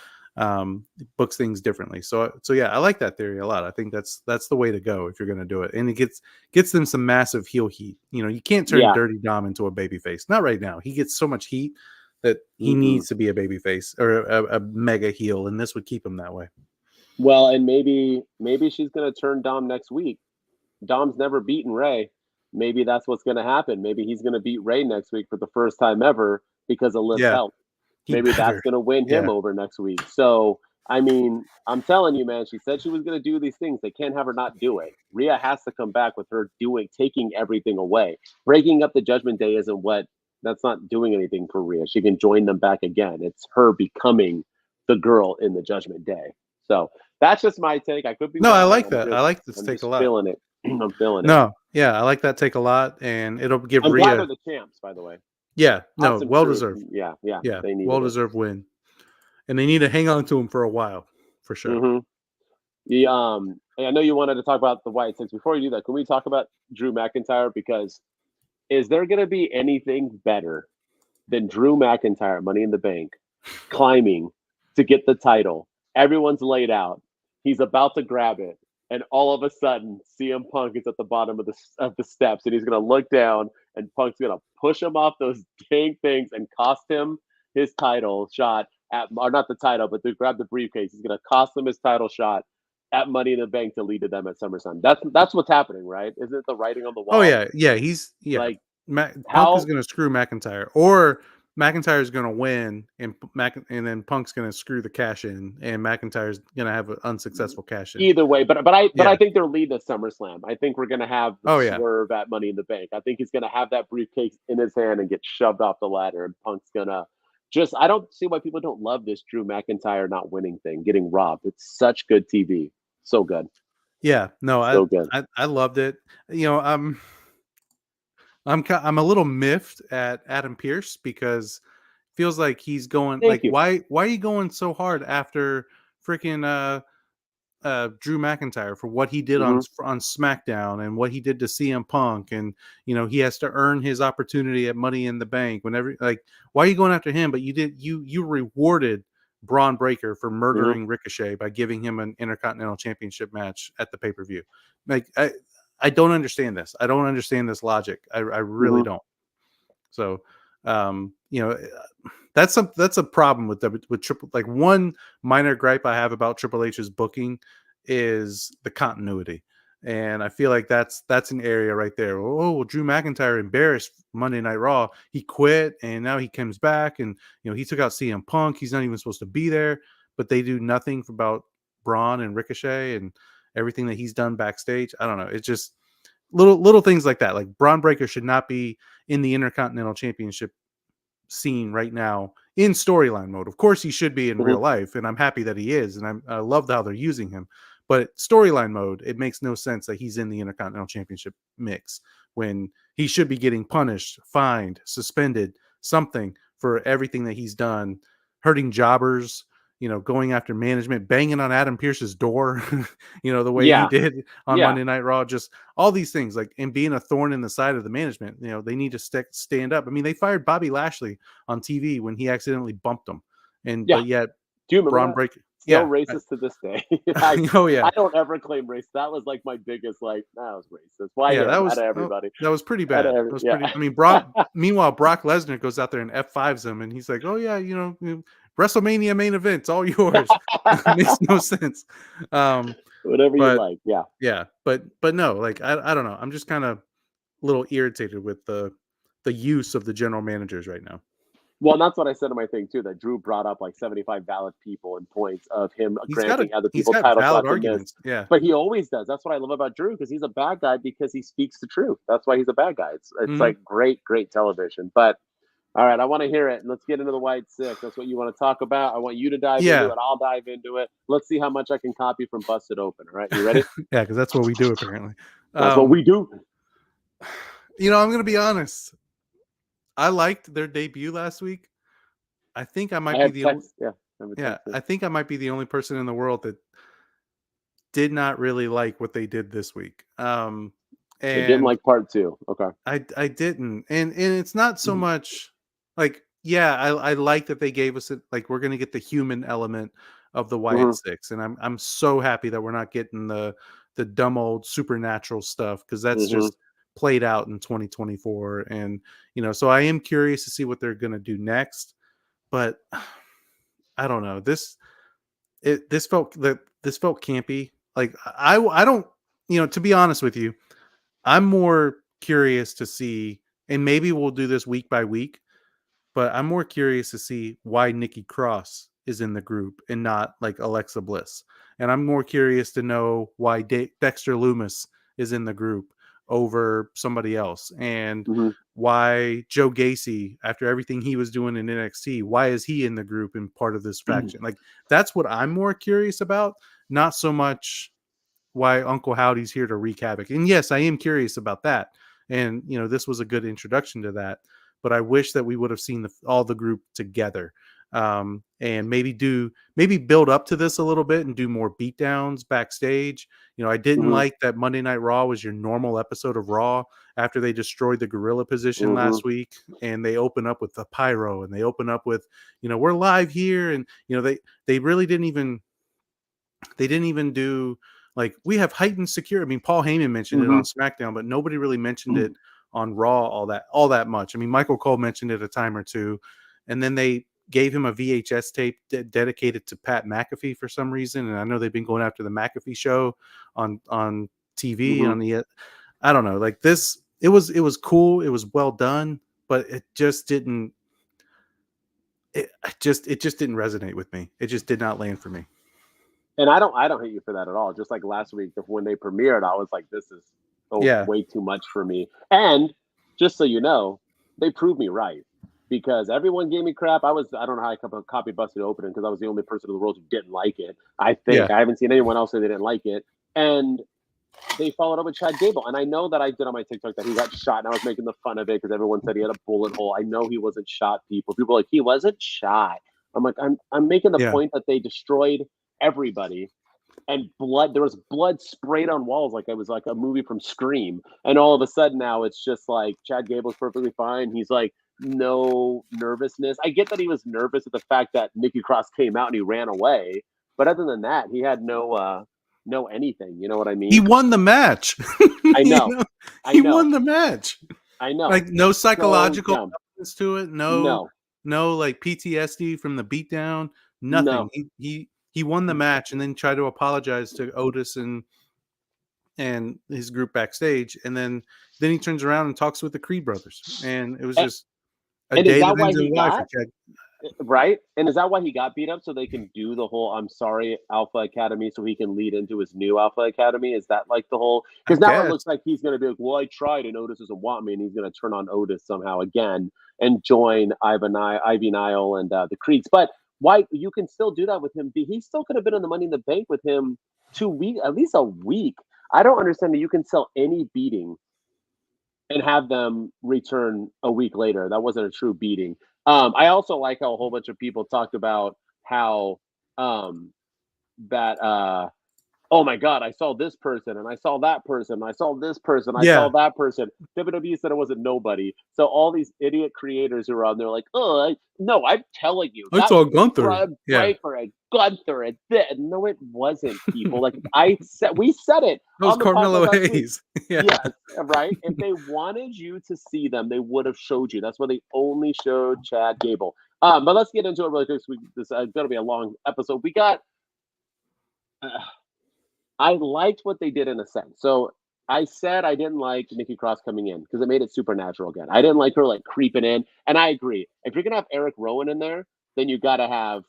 books things differently. So yeah, I like that theory a lot. I think that's the way to go if you're going to do it, and it gets them some massive heel heat. You know, you can't turn Dirty Dom into a babyface. Not right now. He gets so much heat that he needs to be a babyface or a mega heel, and this would keep him that way. Well, and maybe she's going to turn Dom next week. Dom's never beaten Ray. Maybe that's what's going to happen. Maybe he's going to beat Ray next week for the first time ever because of Liv's help. Maybe that's going to win him over next week. So, I mean, I'm telling you, man, she said she was going to do these things. They can't have her not do it. Rhea has to come back with her taking everything away. Breaking up the Judgment Day that's not doing anything for Rhea. She can join them back again. It's her becoming the girl in the Judgment Day. So that's just my take. I could be wrong. I like that. I like this take a lot. Feeling it. I'm feeling it. No, yeah, I like that take a lot, and it'll give I'm Rhea. glad they're the champs, by the way. Yeah, no, well deserved. Yeah. They need well deserved win, and they need to hang on to him for a while, for sure. Mm-hmm. I know you wanted to talk about the Wyatt Sick. Before you do that, can we talk about Drew McIntyre? Because is there going to be anything better than Drew McIntyre, Money in the Bank, climbing to get the title? Everyone's laid out. He's about to grab it. And all of a sudden, CM Punk is at the bottom of the steps, and he's going to look down, and Punk's going to push him off those dang things and cost him his title shot or not the title, but to grab the briefcase. He's going to cost him his title shot at Money in the Bank to lead to them at SummerSlam. That's what's happening, right? Isn't it the writing on the wall? Oh yeah. Like Punk is going to screw McIntyre, or McIntyre is going to win, and then Punk's going to screw the cash in, and McIntyre's going to have an unsuccessful cash in. Either way, but I think they're leading at SummerSlam. I think we're going to have the swerve at Money in the Bank. I think he's going to have that briefcase in his hand and get shoved off the ladder, and Punk's going to I don't see why people don't love this Drew McIntyre not winning thing, getting robbed. It's such good TV. So good. Yeah, no, I loved it. You know, I'm a little miffed at Adam Pearce because it feels like he's going why are you going so hard after freaking Drew McIntyre for what he did on SmackDown and what he did to CM Punk, and you know he has to earn his opportunity at Money in the Bank whenever why are you going after him? But you rewarded Braun Breaker for murdering Ricochet by giving him an Intercontinental Championship match at the pay-per-view. I don't understand this. I don't understand this logic. I really don't. So, you know, that's a problem with Triple. Like one minor gripe I have about Triple H's booking is the continuity, and I feel like that's an area right there. Oh, well, Drew McIntyre embarrassed Monday Night Raw. He quit, and now he comes back, and you know he took out CM Punk. He's not even supposed to be there, but they do nothing about Braun and Ricochet and everything that he's done backstage. I don't know. It's just little things like that. Like Braun Breaker should not be in the Intercontinental Championship scene right now in storyline mode. Of course, he should be in real life, and I'm happy that he is, and I love how they're using him. But storyline mode, it makes no sense that he's in the Intercontinental Championship mix when he should be getting punished, fined, suspended, something for everything that he's done, hurting jobbers, you know, going after management, banging on Adam Pearce's door, you know, the way he did on Monday Night Raw, just all these things, and being a thorn in the side of the management. You know, they need to stand up. I mean, they fired Bobby Lashley on TV when he accidentally bumped him, but yet Braun Breaker. Still racist to this day. I don't ever claim race. That was like my biggest that was racist. Why? Yeah, that was everybody. That was pretty bad. I mean, meanwhile, Brock Lesnar goes out there and F5s him, and he's like, "Oh yeah, you know, WrestleMania main event's all yours." It makes no sense. Whatever you like. Yeah. But no, I don't know. I'm just kind of a little irritated with the use of the general managers right now. Well, and that's what I said in my thing too. That Drew brought up 75 valid people and points of him granting other people title shots. Arguments. Yeah, but he always does. That's what I love about Drew, because he's a bad guy because he speaks the truth. That's why he's a bad guy. It's like great television. But all right, I want to hear it. Let's get into the Wyatt Sick. That's what you want to talk about. I want you to dive into it. I'll dive into it. Let's see how much I can copy from Busted Open. All right, you ready? Yeah, because that's what we do apparently. That's what we do. You know, I'm going to be honest. I liked their debut last week. I think I might be the only, I think I might be the only person in the world that did not really like what they did this week. And they didn't like part 2. Okay. I didn't. And it's not so much I like that they gave us we're going to get the human element of the Wyatt Six, and I'm so happy that we're not getting the dumb old supernatural stuff, because that's just played out in 2024. And so I am curious to see what they're gonna do next, but I don't know. This felt campy. Like I don't, to be honest with you, I'm more curious to see, and maybe we'll do this week by week, but I'm more curious to see why Nikki Cross is in the group and not like Alexa Bliss. And I'm more curious to know why Dexter Lumis is in the group over somebody else, and why Joe Gacy, after everything he was doing in NXT, why is he in the group and part of this faction? Like, that's what I'm more curious about, not so much why Uncle Howdy's here to wreak havoc. And yes, I am curious about that. And, this was a good introduction to that. But I wish that we would have seen all the group together, and maybe build up to this a little bit and do more beatdowns backstage. I didn't like that Monday Night Raw was your normal episode of Raw after they destroyed the gorilla position last week, and they open up with the pyro, and they open up with, we're live here. And, they really didn't even do, like, we have heightened security. I mean, Paul Heyman mentioned it on SmackDown, but nobody really mentioned it on Raw all that much. I mean, Michael Cole mentioned it a time or two, and then they gave him a VHS tape dedicated to Pat McAfee for some reason. And I know they've been going after the McAfee show on TV on the, I don't know, like this, it was cool. It was well done, but it just didn't, it just didn't resonate with me. It just did not land for me. And I don't hate you for that at all. Just like last week when they premiered, I was like, this is way too much for me. And just so you know, they proved me right, because everyone gave me crap. I don't know how I copy busted opening, because I was the only person in the world who didn't like it. I think I haven't seen anyone else say they didn't like it. And they followed up with Chad Gable. And I know that I did on my TikTok that he got shot, and I was making the fun of it because everyone said he had a bullet hole. I know he wasn't shot, people. People were like, he wasn't shot. I'm like, I'm making the point that they destroyed everybody, and there was blood sprayed on walls like it was like a movie from Scream. And all of a sudden now it's just like Chad Gable's perfectly fine. He's like, no nervousness. I get that he was nervous at the fact that Nikki Cross came out and he ran away, but other than that, he had no anything. You know what I mean? He won the match. I know. He won the match. I know. Like, no psychological elements to it. No, like PTSD from the beatdown. Nothing. No. He won the match and then tried to apologize to Otis and his group backstage, and then he turns around and talks with the Creed brothers, and it was just a day that ends in Y for Chad. Right? And is that why he got beat up, so they can do the whole I'm sorry Alpha Academy, so he can lead into his new Alpha Academy? Is that like the whole, because now it looks like he's going to be like, well, I tried and Otis doesn't want me, and he's going to turn on Otis somehow again and join Ivy Nile and the Creeds. But why you can still do that with him? He still could have been in the Money in the Bank with him 2 weeks, at least a week. I don't understand that you can sell any beating and have them return a week later. That wasn't a true beating. I also like how a whole bunch of people talked about how oh my God, I saw this person and I saw that person. I saw this person. I saw that person. WWE said it wasn't nobody. So all these idiot creators who are on there like, I'm telling you. I saw Gunther. Gunther and this. No, it wasn't, people. Like we said it. It was Carmelo Hayes. Yes, right? If they wanted you to see them, they would have showed you. That's why they only showed Chad Gable. But let's get into it really quick. This is going to be a long episode. We got... I liked what they did in a sense. So I said I didn't like Nikki Cross coming in because it made it supernatural again. I didn't like her like creeping in. And I agree. If you're going to have Eric Rowan in there, then you got to have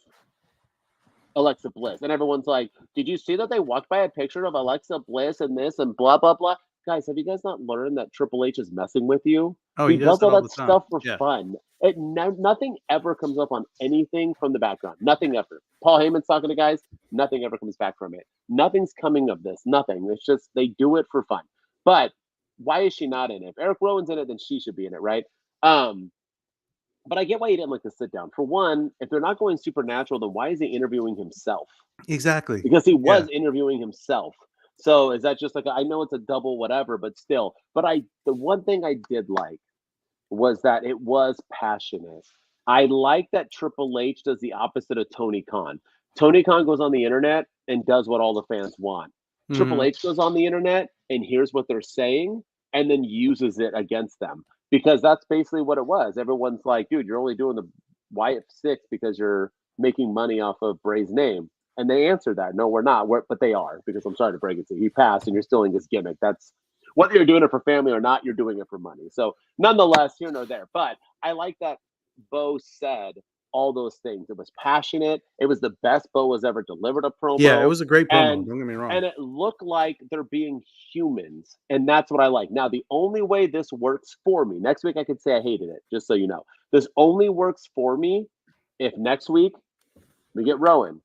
Alexa Bliss. And everyone's like, did you see that they walked by a picture of Alexa Bliss and this and blah, blah, blah? Guys, have you guys not learned that Triple H is messing with you? Oh, he does all that stuff for fun. Nothing ever comes up on anything from the background. Nothing ever. Paul Heyman's talking to guys. Nothing ever comes back from it. Nothing's coming of this. Nothing. It's just they do it for fun. But why is she not in it? If Eric Rowan's in it, then she should be in it, right? But I get why he didn't like to sit down. For one, if they're not going supernatural, then why is he interviewing himself? Exactly. Because he was interviewing himself. So is that just like, I know it's a double whatever, but still. But the one thing I did like was that it was passionate. I like that Triple H does the opposite of Tony Khan. Tony Khan goes on the internet and does what all the fans want. Triple H goes on the internet and hears what they're saying and then uses it against them, because that's basically what it was. Everyone's like, dude, you're only doing the Wyatt Sick because you're making money off of Bray's name. And they answered that. No, we're not. But they are, because I'm sorry to break it to you. He passed and you're stealing his gimmick. That's whether you're doing it for family or not, you're doing it for money. So nonetheless, here nor there. But I like that Bo said all those things. It was passionate. It was the best Bo has ever delivered a promo. Yeah, it was a great promo. Don't get me wrong. And it looked like they're being humans. And that's what I like. Now, the only way this works for me, next week I could say I hated it, just so you know. This only works for me if next week we get Rowan.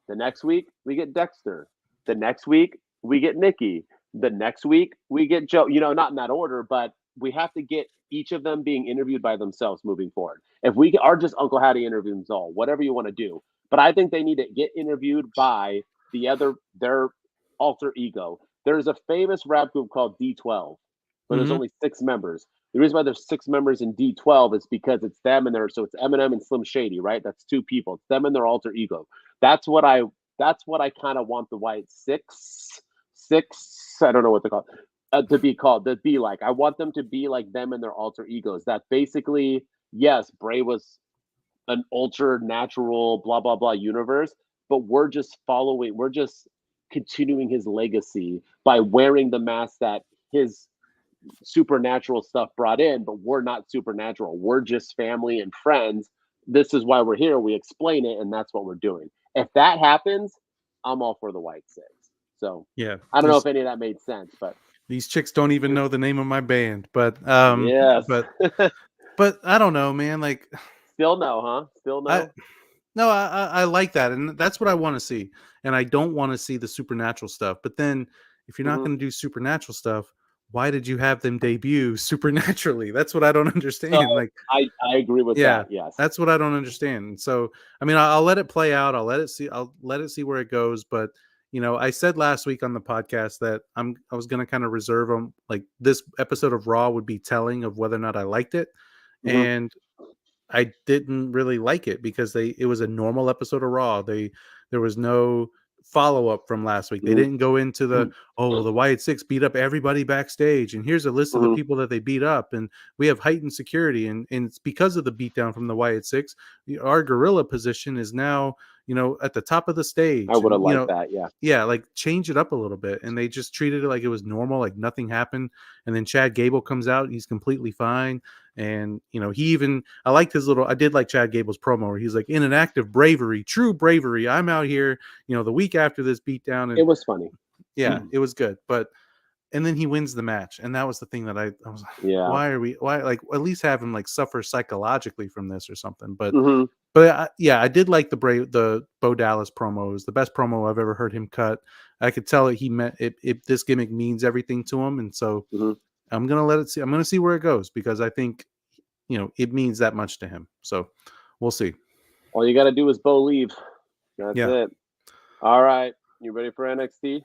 The next week we get Dexter. The next week we get Nikki. The next week we get Joe. You know, not in that order, but we have to get each of them being interviewed by themselves moving forward. If we are just Uncle Hattie interviewing Zoll, whatever you want to do. But I think they need to get interviewed by their alter ego. There's a famous rap group called D12, but there's only 6 members. The reason why there's 6 members in D12 is because it's them and so it's Eminem and Slim Shady, right? That's 2 people. It's them and their alter ego. That's what I kind of want the Wyatt six. I don't know what they're called. To be called, to be like. I want them to be like them and their alter egos. That basically, yes, Bray was an ultra natural, blah, blah, blah universe, but we're just continuing his legacy by wearing the mask that his supernatural stuff brought in, but we're not supernatural. We're just family and friends. This is why we're here. We explain it, and that's what we're doing. If that happens, I'm all for the Wyatt Six. So yeah, I don't know if any of that made sense, but these chicks don't even know the name of my band. But yes. but I don't know, man. Like, still no, huh? Still no. I like that, and that's what I want to see. And I don't want to see the supernatural stuff. But then, if you're not going to do supernatural stuff, why did you have them debut supernaturally? That's what I don't understand. Like, I agree with that. Yes, that's what I don't understand. So, I mean, I'll let it play out. I'll let it see where it goes. But you know, I said last week on the podcast that I was going to kind of reserve them. Like, this episode of Raw would be telling of whether or not I liked it, and I didn't really like it because it was a normal episode of Raw. There was no follow-up from last week. They didn't go into the Wyatt Six beat up everybody backstage, and here's a list of the people that they beat up, and we have heightened security, and it's because of the beatdown from the Wyatt Six. Our gorilla position is now, you know, at the top of the stage. I would have liked that. Yeah, like change it up a little bit. And they just treated it like it was normal, like nothing happened. And then Chad Gable comes out, he's completely fine. And, you know, I did like Chad Gable's promo where he's like, in an act of bravery, true bravery, I'm out here, you know, the week after this beatdown. And it was funny. Yeah, it was good. And then he wins the match. And that was the thing that I was like, why like at least have him like suffer psychologically from this or something. But I did like the Bo Dallas promo. It was the best promo I've ever heard him cut. I could tell that he meant it. This gimmick means everything to him. And so I'm going to let it see. I'm going to see where it goes because I think, you know, it means that much to him. So we'll see. All you got to do is Bo leave. That's it. All right. You ready for NXT?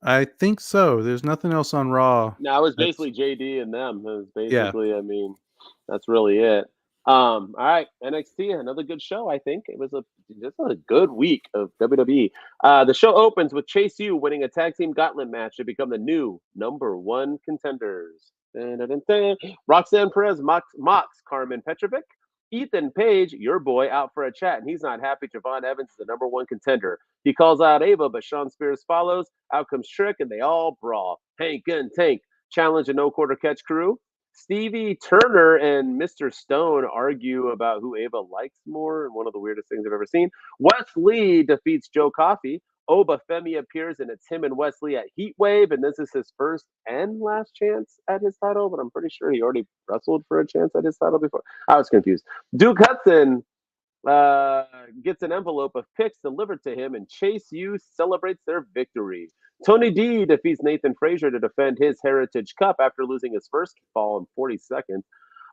I think so. There's nothing else on Raw. No, it was basically JD and them. It was basically, I mean, that's really it. All right, NXT, another good show. I think it was just a good week of WWE. The show opens with Chase U winning a tag team gauntlet match to become the new #1 contenders. Roxanne Perez mocks Carmen Petrovic. Ethan Page, your boy, out for a chat, and he's not happy Javon Evans is the #1 contender. He calls out Ava, but Sean Spears follows. Out comes Trick, and they all brawl. Hank and Tank challenge a no-quarter catch crew. Stevie Turner and Mr. Stone argue about who Ava likes more, and one of the weirdest things I've ever seen. Wes Lee defeats Joe Coffey. Oba Femi appears, and it's him and Wesley at Heatwave, and this is his first and last chance at his title, but I'm pretty sure he already wrestled for a chance at his title before. I was confused. Duke Hudson gets an envelope of picks delivered to him, and Chase U celebrates their victory. Tony D defeats Nathan Frazier to defend his Heritage Cup after losing his first fall in 40 seconds.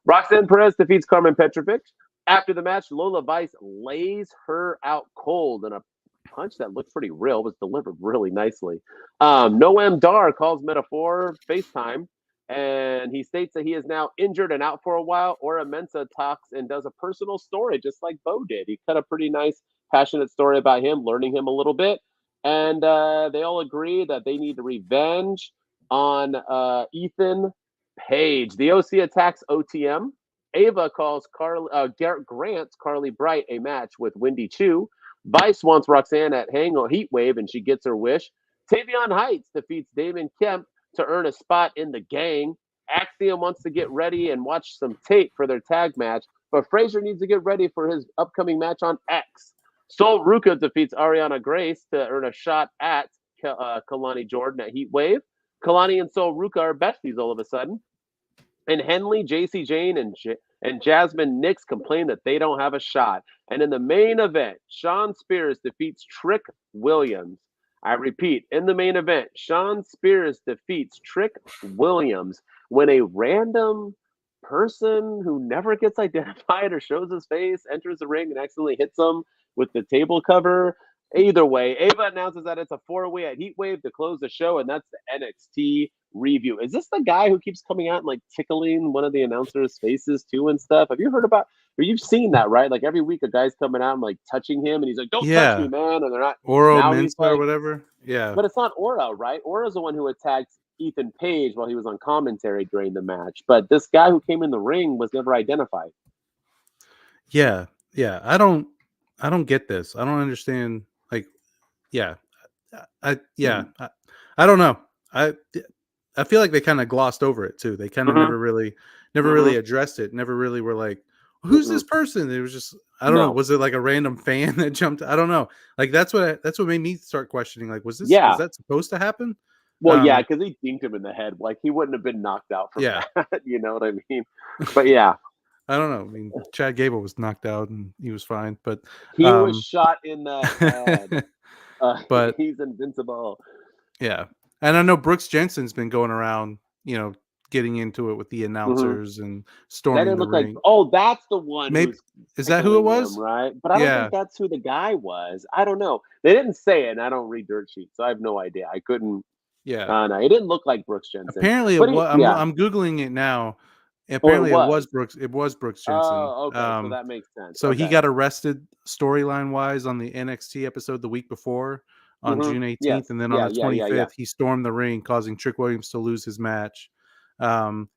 Roxanne Perez defeats Carmen Petrovic. After the match, Lola Vice lays her out cold in a punch that looked pretty real, was delivered really nicely. Noam Dar calls Metaphor FaceTime, And he states that he is now injured and out for a while. Ora Mensa talks and does a personal story, just like Bo did. He cut a pretty nice, passionate story about him, learning him a little bit. And they all agree that they need revenge on Ethan Page. The OC attacks OTM. Ava calls Garrett grants Carly Bright a match with Wendy Chu. Vice wants Roxanne at Heat Wave, and she gets her wish. Tavion Heights defeats Damon Kemp to earn a spot in the gang. Axiom wants to get ready and watch some tape for their tag match, but Frazier needs to get ready for his upcoming match on X. Sol Ruka defeats Ariana Grace to earn a shot at Kalani Jordan at Heat Wave. Kalani and Sol Ruka are besties all of a sudden. And Henley, JC Jane, and Jasmine Nix complain that they don't have a shot. And in the main event, Sean Spears defeats Trick Williams. I repeat, in the main event, Sean Spears defeats Trick Williams when a random person who never gets identified or shows his face enters the ring and accidentally hits him with the table cover. Either way, Ava announces that it's a 4-way at Heat Wave to close the show, and that's the NXT review. Is this the guy who keeps coming out and like tickling one of the announcers' faces too and stuff? Have you heard about, or you've seen that, right? Like every week a guy's coming out and like touching him and he's like, don't touch me, man. And they're not. Oro Mensa or whatever. Yeah. But it's not Oro, right? Oro's the one who attacked Ethan Page while he was on commentary during the match. But this guy who came in the ring was never identified. Yeah. Yeah. I don't get this. I don't understand. Like, yeah. I don't know. I feel like they kind of glossed over it too. They kind of never really addressed it. Never really were like, who's this person? It was just, I don't know. Was it like a random fan that jumped? I don't know. Like that's what made me start questioning. Like, was that supposed to happen? Well, yeah, because he dinked him in the head. Like he wouldn't have been knocked out from that. You know what I mean? But yeah. I don't know. I mean, Chad Gable was knocked out and he was fine, but he was shot in the head. But he's invincible. Yeah. And I know Brooks Jensen's been going around, getting into it with the announcers and storming the ring. That's the one. Maybe is that who it was? Right. But I don't think that's who the guy was. I don't know. They didn't say it, and I don't read dirt sheets, so I have no idea. I couldn't. Yeah. No, it didn't look like Brooks Jensen. Apparently, I'm Googling it now. Apparently, it was Brooks Jensen. Oh, okay. So that makes sense. So he got arrested storyline wise on the NXT episode the week before on June 18th, and then on the 25th, he stormed the ring, causing Trick Williams to lose his match.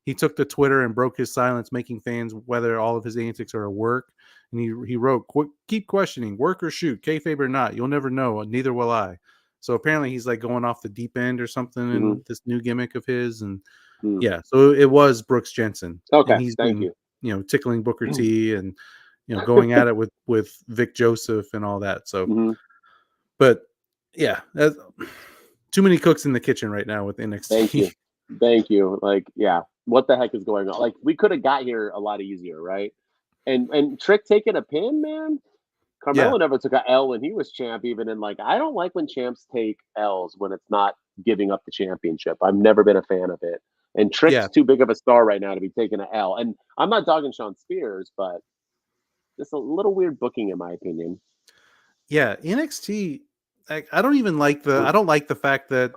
He took to Twitter and broke his silence, making fans whether all of his antics are a work. And he wrote, "Keep questioning, work or shoot, kayfabe or not. You'll never know. Neither will I." So apparently he's like going off the deep end or something in this new gimmick of his. And yeah, so it was Brooks Jensen. Okay, and he's thank you. Tickling Booker T and going at it with Vic Joseph and all that. So, but yeah, too many cooks in the kitchen right now with NXT. Thank you. Like, yeah, what the heck is going on? Like, we could have got here a lot easier, right? And Trick taking a pin, man. Carmelo never took an L when he was champ, even. And like, I don't like when champs take L's when it's not giving up the championship. I've never been a fan of it. And Trick's too big of a star right now to be taking an L. And I'm not dogging Sean Spears, but just a little weird booking, in my opinion. Yeah, NXT. I don't even like I don't like the fact that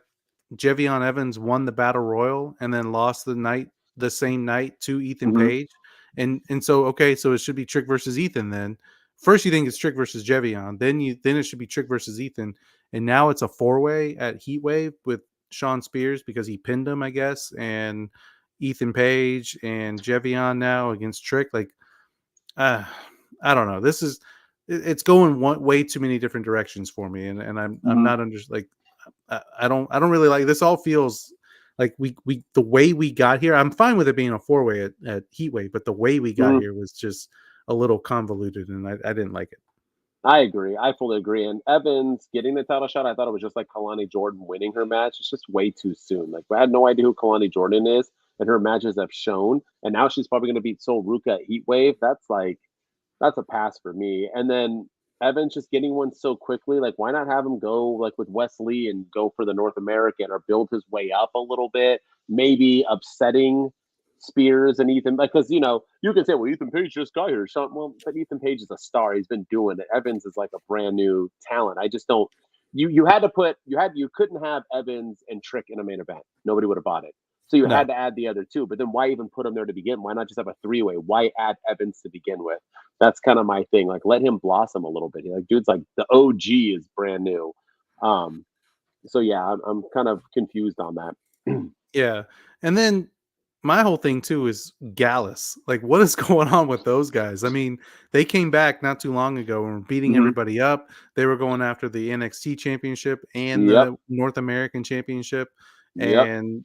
Jevion Evans won the Battle Royal and then lost the same night to Ethan Page. And so so it should be Trick versus Ethan then. First you think it's Trick versus Jevion, then it should be Trick versus Ethan. And now it's a 4-way at Heat Wave with Sean Spears because he pinned him, I guess, and Ethan Page and Jevion now against Trick. Like I don't know. It's going way too many different directions for me, and I'm not I don't really like this. All feels like we the way we got here. I'm fine with it being a 4-way at Heatwave, but the way we got here was just a little convoluted, and I didn't like it. I agree. I fully agree. And Evans getting the title shot, I thought it was just like Kalani Jordan winning her match. It's just way too soon. Like, I had no idea who Kalani Jordan is, and her matches have shown. And now she's probably going to beat Sol Ruka at Heatwave. That's a pass for me. And then Evans just getting one so quickly. Like, why not have him go like with Wesley and go for the North American or build his way up a little bit? Maybe upsetting Spears and Ethan, because you can say, well, Ethan Page just got here or something. Well, but Ethan Page is a star. He's been doing it. Evans is like a brand new talent. I just don't. You couldn't have Evans and Trick in a main event. Nobody would have bought it. So you No. had to add the other two, but then why even put him there to begin? Why not just have a three-way? Why add Evans to begin with? That's kind of my thing. Like, let him blossom a little bit. Like, dude's like the OG is brand new. So yeah, I'm kind of confused on that. Yeah. And then my whole thing too is Gallus. Like, what is going on with those guys? I mean, they came back not too long ago and were beating Mhm. everybody up. They were going after the NXT championship and Yep. the North American championship. Yep. And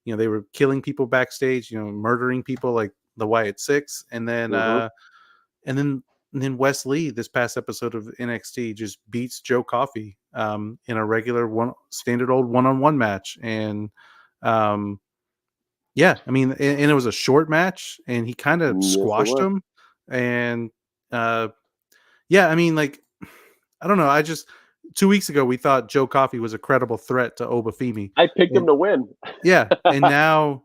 they were killing people backstage, murdering people like the Wyatt Sick6. And then Wes Lee this past episode of NXT just beats Joe Coffey in a regular standard old one-on-one match. And yeah, I mean, and it was a short match, and he kind of Yes, it squashed was. him. And yeah, I mean, like, I don't know. 2 weeks ago we thought Joe Coffey was a credible threat to Obafemi. I picked him to win. Yeah, and now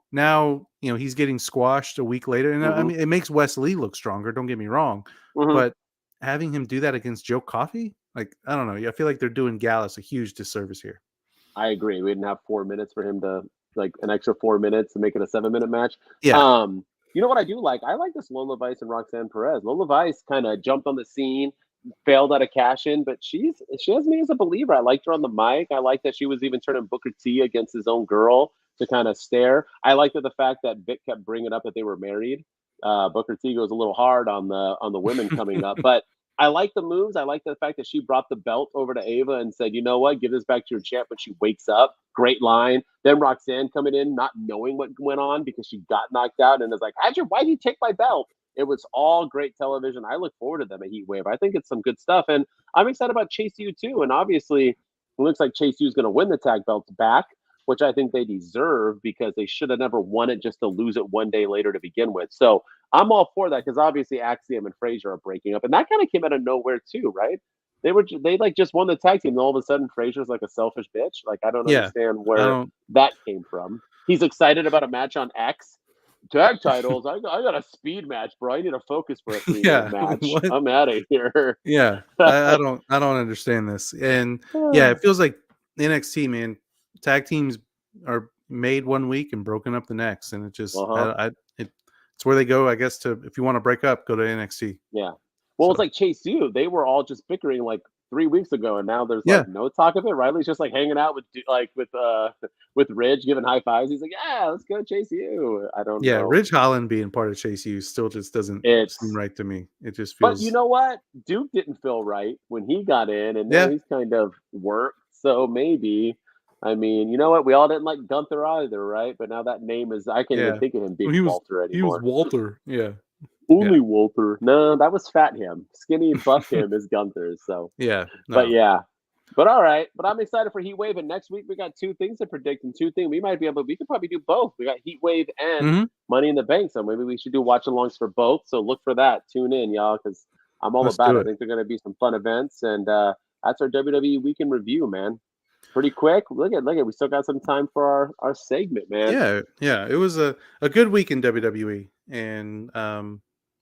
he's getting squashed a week later, and I Mhm. mean, it makes Wes Lee look stronger. Don't get me wrong, Mhm. but having him do that against Joe Coffey, like, I don't know. I feel like they're doing Gallus a huge disservice here. I agree. We didn't have 4 minutes for him to like an extra 4 minutes to make it a 7-minute match. Yeah, You know what I do like? I like this Lola Vice and Roxanne Perez. Lola Vice kind of jumped on the scene, failed at a cash in, but she has me as a believer. I liked her on the mic. I like that she was even turning Booker T against his own girl to kind of stare. I liked the fact that Vic kept bringing up that they were married. Booker T goes a little hard on the women coming up, but I like the moves. I like the fact that she brought the belt over to Ava and said, "You know what? Give this back to your champ." When she wakes up, great line. Then Roxanne coming in, not knowing what went on because she got knocked out and is like, why did you take my belt?" It was all great television. I look forward to them at Heat Wave. I think it's some good stuff. And I'm excited about Chase U too. And obviously, it looks like Chase U is going to win the tag belts back, which I think they deserve because they should have never won it just to lose it one day later to begin with. So I'm all for that because obviously Axiom and Frazier are breaking up. And that kind of came out of nowhere too, right? They like just won the tag team. And all of a sudden, Frazier's like a selfish bitch. Like, I don't yeah. understand I where don't. that came from. He's excited about a match on X. Tag titles. I got a speed match, bro. I need to focus for a 3-minute Yeah, match. what? I'm out of here. Yeah, I don't understand this. And yeah, it feels like NXT, man. Tag teams are made one week and broken up the next, and it just it's where they go. I guess if you want to break up, go to NXT. Yeah. Well, it's So like Chase U. They were all just bickering like 3 weeks ago, and now there's yeah, like no talk of it. Riley's just like hanging out with Ridge, giving high fives. He's like, "Yeah, let's go Chase U." I don't yeah. know. Ridge Holland being part of Chase U still just doesn't seem It's right to me. It just But you feels know what? Duke didn't feel right when he got in, and now yeah, he's kind of worked. So maybe, I mean, you know what? We all didn't like Gunther either, right? But now that name I can't even yeah. think of him Well, being Walter he was anymore. Walter. Yeah, Only Walter. No, that was Fat Him. Skinny Buff Him is Gunther. So, yeah. but No, yeah. But all right. But I'm excited for Heat Wave. And next week we got 2 things to predict and 2 things. We could probably do both. We got Heat Wave and Mhm. Money in the Bank. So maybe we should do watch alongs for both. So look for that. Tune in, y'all, because I'm all Let's about do it. I it. think they're going to be some fun events. And that's our WWE Weekend review, man. Pretty quick. Look at. We still got some time for our segment, man. Yeah. It was a good week in WWE, and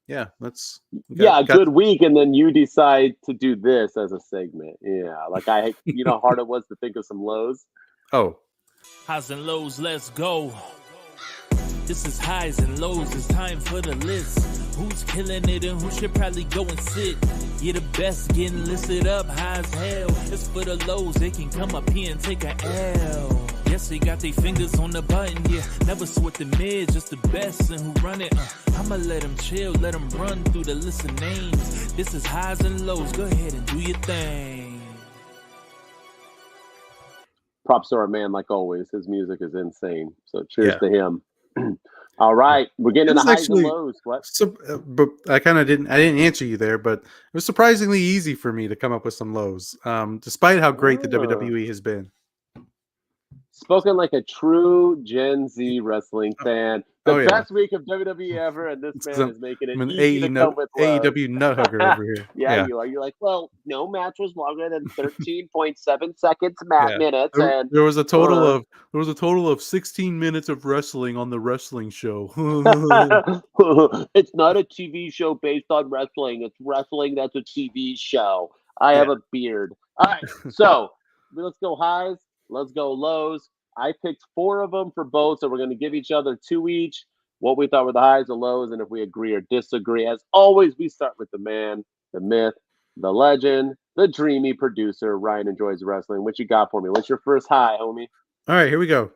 yeah. Yeah, a Got good week, and then you decide to do this as a segment. Yeah, like you know how hard it was to think of some lows. oh. Highs and lows, let's go. This is highs and lows, it's time for the list. Who's killing it and who should probably go and sit? You're the best, getting listed up high as hell. It's for the lows, they can come up here and take a L. Yes, they got their fingers on the button, yeah. Never sweat the mid, just the best and who run it. I'ma let them chill, let them run through the list of names. This is highs and lows, go ahead and do your thing. Props to our man, like always. His music is insane. So cheers Yeah. to him. All right, we're getting It into was highs and actually lows. What? but I didn't answer you there, but it was surprisingly easy for me to come up with some lows, despite how great the WWE has been. Spoken like a true Gen Z wrestling fan. The yeah. best week of WWE ever, and this man is making it I'm an easy to come with lows. AEW nut hugger over here. Yeah, you are. You're like, well, no match was longer than 13.7 seconds Yeah. minutes, and There was a total of 16 minutes of wrestling on the wrestling show. it's not a TV show based on wrestling. It's wrestling that's a TV show. I have a beard. All right, so let's go highs. Let's go lows. I picked 4 of them for both, so we're going to give each other 2 each. What we thought were the highs, the lows, and if we agree or disagree. As always, we start with the man, the myth, the legend, the dreamy producer. Ryan enjoys wrestling. What you got for me? What's your first high, homie? All right, here we go.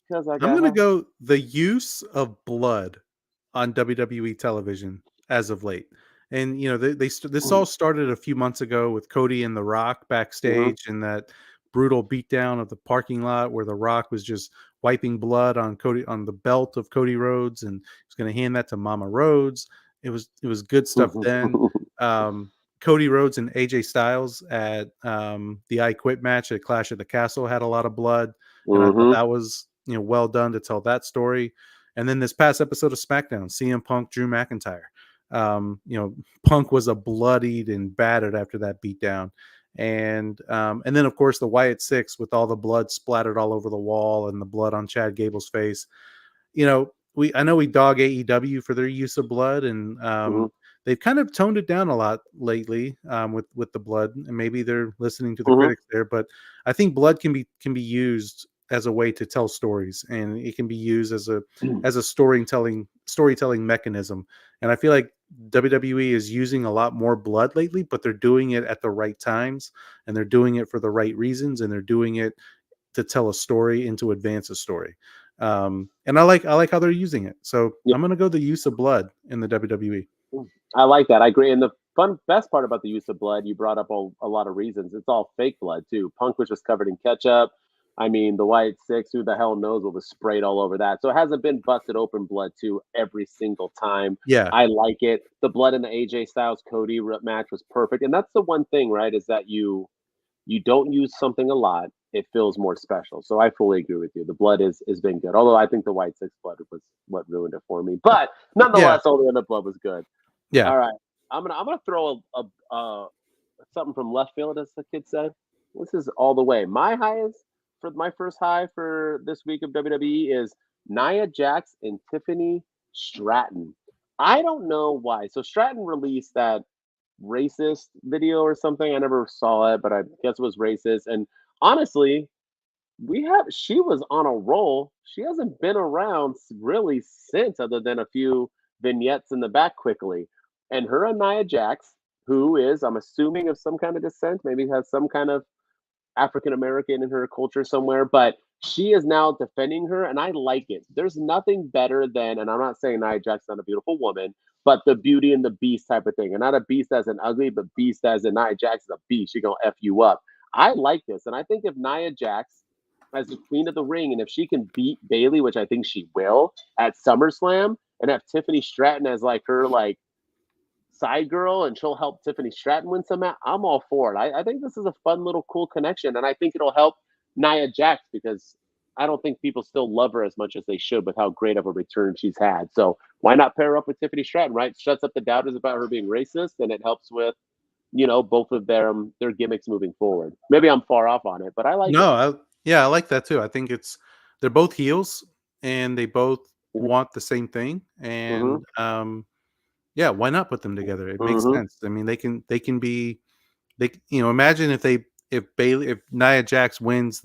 Because I I'm got going to high. go the use of blood on WWE television as of late. And, you know, this all started a few months ago with Cody and The Rock backstage and that brutal beatdown of the parking lot where The Rock was just wiping blood on the belt of Cody Rhodes and he's going to hand that to Mama Rhodes. It was good stuff then. Cody Rhodes and AJ Styles at the I Quit match at Clash at the Castle had a lot of blood. And I thought that was, you know, well done to tell that story. And then this past episode of SmackDown, CM Punk, Drew McIntyre. You know, Punk was a bloodied and battered after that beatdown. And then of course the Wyatt Six with all the blood splattered all over the wall and the blood on Chad Gable's face. You know, I know we dog AEW for their use of blood, and they've kind of toned it down a lot lately with the blood, and maybe they're listening to the critics there. But I think blood can be used as a way to tell stories, and it can be used as a storytelling mechanism. And I feel like WWE is using a lot more blood lately, but they're doing it at the right times, and they're doing it for the right reasons, and they're doing it to tell a story and to advance a story. And I like how they're using it. So I'm going to go the use of blood in the WWE. I like that. I agree. And the best part about the use of blood, you brought up a lot of reasons. It's all fake blood too. Punk was just covered in ketchup. I mean, the Wyatt Six, who the hell knows what was sprayed all over that. So it hasn't been busted open blood too every single time. Yeah. I like it. The blood in the AJ Styles Cody match was perfect. And that's the one thing, right, is that you don't use something a lot, it feels more special. So I fully agree with you. The blood has been good. Although I think the Wyatt Six blood was what ruined it for me. But nonetheless, all the other blood was good. Yeah. All right. I'm gonna throw a something from left field, as the kid said. This is all the way. My first high for this week of WWE is Nia Jax and Tiffany Stratton. I don't know why. So Stratton released that racist video or something. I never saw it, but I guess it was racist. And honestly, she was on a roll. She hasn't been around really since, other than a few vignettes in the back quickly. And her and Nia Jax, who is, I'm assuming, of some kind of descent, maybe has some kind of African American in her culture somewhere, but she is now defending her, and I like it. There's nothing better than, and I'm not saying Nia Jax is not a beautiful woman, but the Beauty and the Beast type of thing, and not a beast as an ugly, but beast as in Nia Jax is a beast. She gonna f you up. I like this, and I think if Nia Jax, as the Queen of the Ring, and if she can beat Bayley, which I think she will at SummerSlam, and have Tiffany Stratton as like her side girl, and she'll help Tiffany Stratton win some match, I'm all for it. I think this is a fun little cool connection, and I think it'll help Nia Jax because I don't think people still love her as much as they should with how great of a return she's had. So why not pair her up with Tiffany Stratton, right? Shuts up the doubters about her being racist, and it helps with, both of their gimmicks moving forward. Maybe I'm far off on it, but I like it. I like that too. I think they're both heels and they both want the same thing. And yeah, why not put them together? It makes sense. I mean, they can be, imagine if Nia Jax wins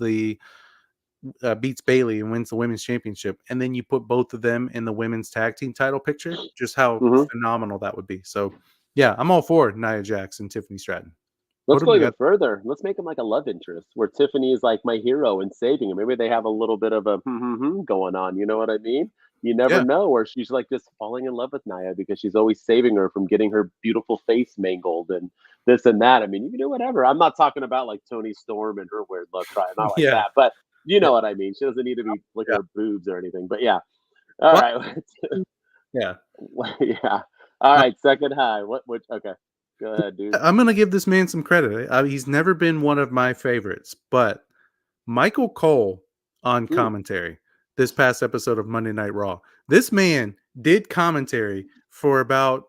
beats Bayley and wins the women's championship, and then you put both of them in the women's tag team title picture, just how phenomenal that would be. So yeah, I'm all for Nia Jax and Tiffany Stratton. Let's go even further. Let's make them like a love interest where Tiffany is like my hero and saving him. Maybe they have a little bit of a going on. You know what I mean? You never know. Or she's like just falling in love with Nia because she's always saving her from getting her beautiful face mangled and this and that. I mean, you can do whatever. I'm not talking about like Toni Storm and her weird look, right? Not like that. But you know what I mean. She doesn't need to be looking at her boobs or anything. But yeah. All right. Yeah. Yeah. All right. Second high. Okay. Go ahead, dude. I'm going to give this man some credit. He's never been one of my favorites, but Michael Cole on commentary this past episode of Monday Night Raw. This man did commentary for about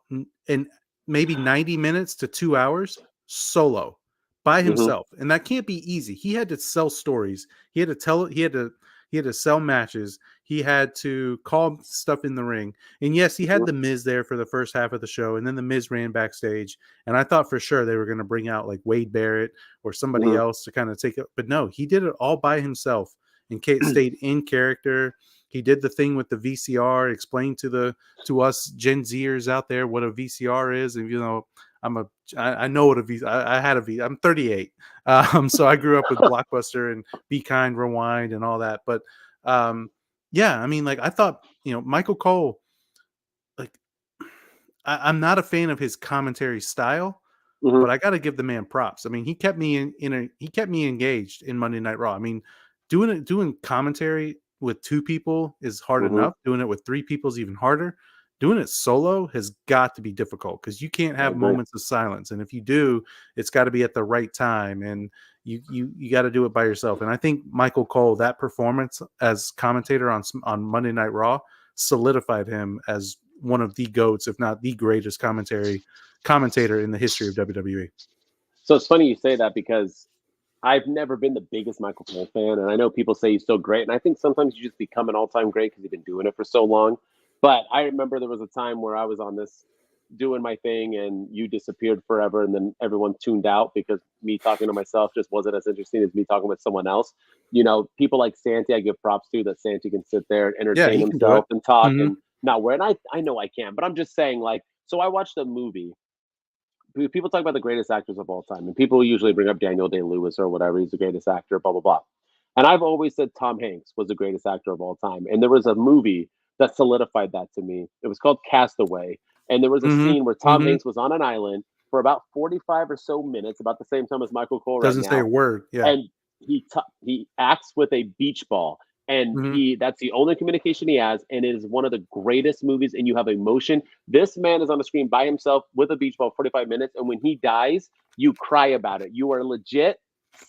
maybe 90 minutes to 2 hours solo by himself. And that can't be easy. He had to sell stories. He had to sell matches. He had to call stuff in the ring. And yes, he had the Miz there for the first half of the show. And then the Miz ran backstage. And I thought for sure they were going to bring out like Wade Barrett or somebody else to kind of take it. But no, he did it all by himself. and stayed in character. He did the thing with the VCR, explained to us Gen Zers out there what a VCR is. And I know what a VCR. I had a V. I'm 38, so I grew up with Blockbuster and Be Kind, Rewind, and all that. But yeah, I mean, like I thought, Michael Cole. Like, I'm not a fan of his commentary style. Mm-hmm. But I got to give the man props. I mean, he kept me he kept me engaged in Monday Night Raw. I mean, doing commentary with two people is hard Mm-hmm. enough. Doing it with three people is even harder. Doing it solo has got to be difficult because you can't have moments of silence, and if you do, it's got to be at the right time, and you got to do it by yourself. And I think Michael Cole, that performance as commentator on Monday Night Raw, solidified him as one of the GOATs, if not the greatest commentator in the history of WWE. So it's funny you say that because I've never been the biggest Michael Cole fan, and I know people say he's so great, and I think sometimes you just become an all-time great because you've been doing it for so long. But I remember there was a time where I was on this doing my thing, and you disappeared forever, and then everyone tuned out because me talking to myself just wasn't as interesting as me talking with someone else. People like Santi, I give props to that. Santi can sit there and entertain himself and talk and not wear. And I know I can, but I'm just saying, like, so I watched a movie. People talk about the greatest actors of all time, and people usually bring up Daniel Day-Lewis or whatever. He's the greatest actor, blah, blah, blah. And I've always said Tom Hanks was the greatest actor of all time. And there was a movie that solidified that to me. It was called Castaway. And there was a scene where Tom Hanks was on an island for about 45 or so minutes, about the same time as Michael Cole Doesn't say a word. Yeah. And he acts with a beach ball. And that's the only communication he has. And it is one of the greatest movies. And you have emotion. This man is on the screen by himself with a beach ball 45 minutes. And when he dies, you cry about it. You are legit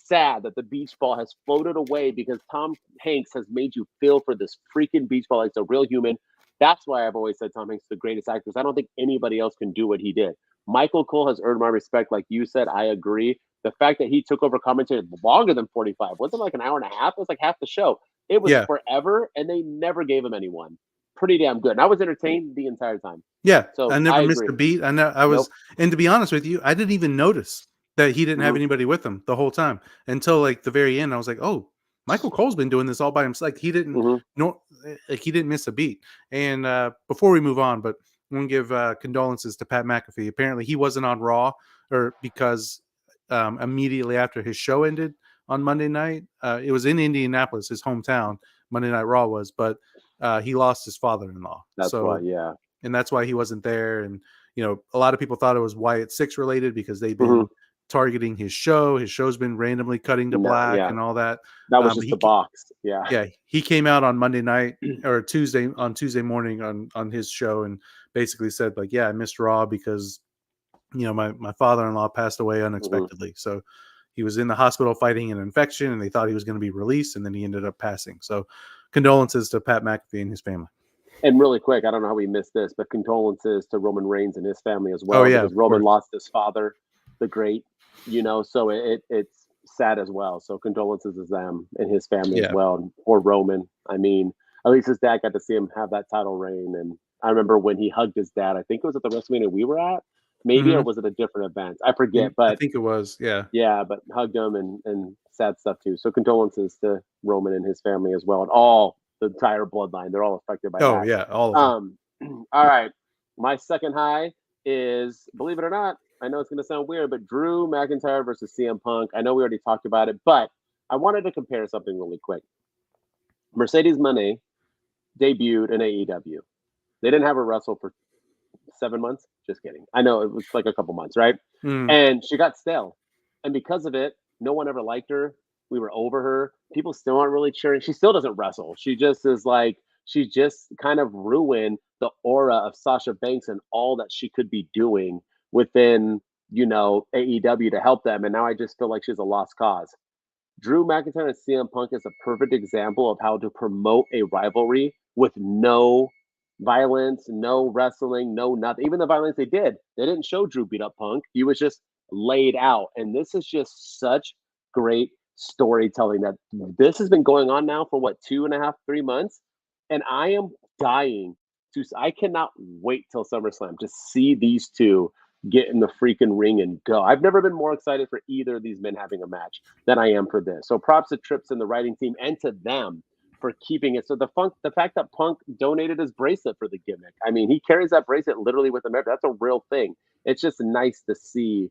sad that the beach ball has floated away because Tom Hanks has made you feel for this freaking beach ball like it's a real human. That's why I've always said Tom Hanks is the greatest actor. I don't think anybody else can do what he did. Michael Cole has earned my respect. Like you said, I agree. The fact that he took over commentary longer than 45, wasn't like an hour and a half. It was like half the show. It was forever, and they never gave him anyone. Pretty damn good. And I was entertained the entire time. Yeah, so I never missed a beat. I know I was, and to be honest with you, I didn't even notice that he didn't have anybody with him the whole time until like the very end. I was like, oh, Michael Cole's been doing this all by himself. Like he didn't he didn't miss a beat. And before we move on, but I want to give condolences to Pat McAfee. Apparently, he wasn't on Raw because immediately after his show ended on Monday night, it was in Indianapolis, his hometown. Monday Night Raw was, but he lost his father-in-law. That's why, yeah. And that's why he wasn't there. And a lot of people thought it was Wyatt Sick6 related because they've been targeting his show. His show's been randomly cutting to black and all that. That was just the box. Yeah. Yeah. He came out on Monday night or Tuesday morning on his show and basically said like, yeah, I missed Raw because, my father-in-law passed away unexpectedly. So he was in the hospital fighting an infection and they thought he was going to be released. And then he ended up passing. So condolences to Pat McAfee and his family. And really quick, I don't know how we missed this, but condolences to Roman Reigns and his family as well. Oh, yeah, because Roman lost his father, the great, so it's sad as well. So condolences to them and his family as well. Or Roman. I mean, at least his dad got to see him have that title reign. And I remember when he hugged his dad, I think it was at the WrestleMania we were at, maybe, or was it a different event? I forget, but I think it was, yeah. Yeah, but hugged him and sad stuff too. So condolences to Roman and his family as well. And all the entire bloodline, they're all affected by that. Oh, yeah, all of them. All right. My second high is, believe it or not, I know it's going to sound weird, but Drew McIntyre versus CM Punk. I know we already talked about it, but I wanted to compare something really quick. Mercedes Moné debuted in AEW. They didn't have her wrestle for 7 months. Just kidding. I know it was like a couple months, right? And she got stale. And because of it, no one ever liked her. We were over her. People still aren't really cheering. She still doesn't wrestle. She just is like, she just kind of ruined the aura of Sasha Banks and all that she could be doing within, AEW to help them. And now I just feel like she's a lost cause. Drew McIntyre and CM Punk is a perfect example of how to promote a rivalry with no violence, no wrestling, no nothing. Even the violence they didn't show Drew beat up Punk. He was just laid out. And this is just such great storytelling that this has been going on now for 2.5, 3 months. And I am dying I cannot wait till SummerSlam to see these two get in the freaking ring and go. I've never been more excited for either of these men having a match than I am for this. So props to Trips and the writing team and to them for keeping it. So the fact that Punk donated his bracelet for the gimmick. I mean, he carries that bracelet literally with him. That's a real thing. It's just nice to see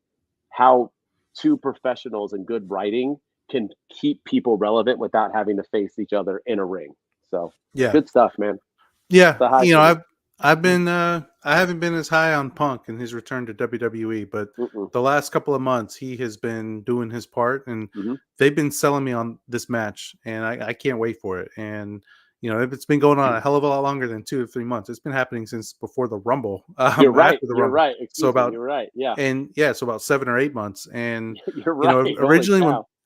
how two professionals and good writing can keep people relevant without having to face each other in a ring. So good stuff, man. Yeah, I've been I haven't been as high on Punk and his return to WWE, but the last couple of months he has been doing his part, and they've been selling me on this match, and I can't wait for it. And it's been going on a hell of a lot longer than 2 to 3 months. It's been happening since before the Rumble. You're right. You're right. So about you're right. Yeah. And so about 7 or 8 months. And you're right.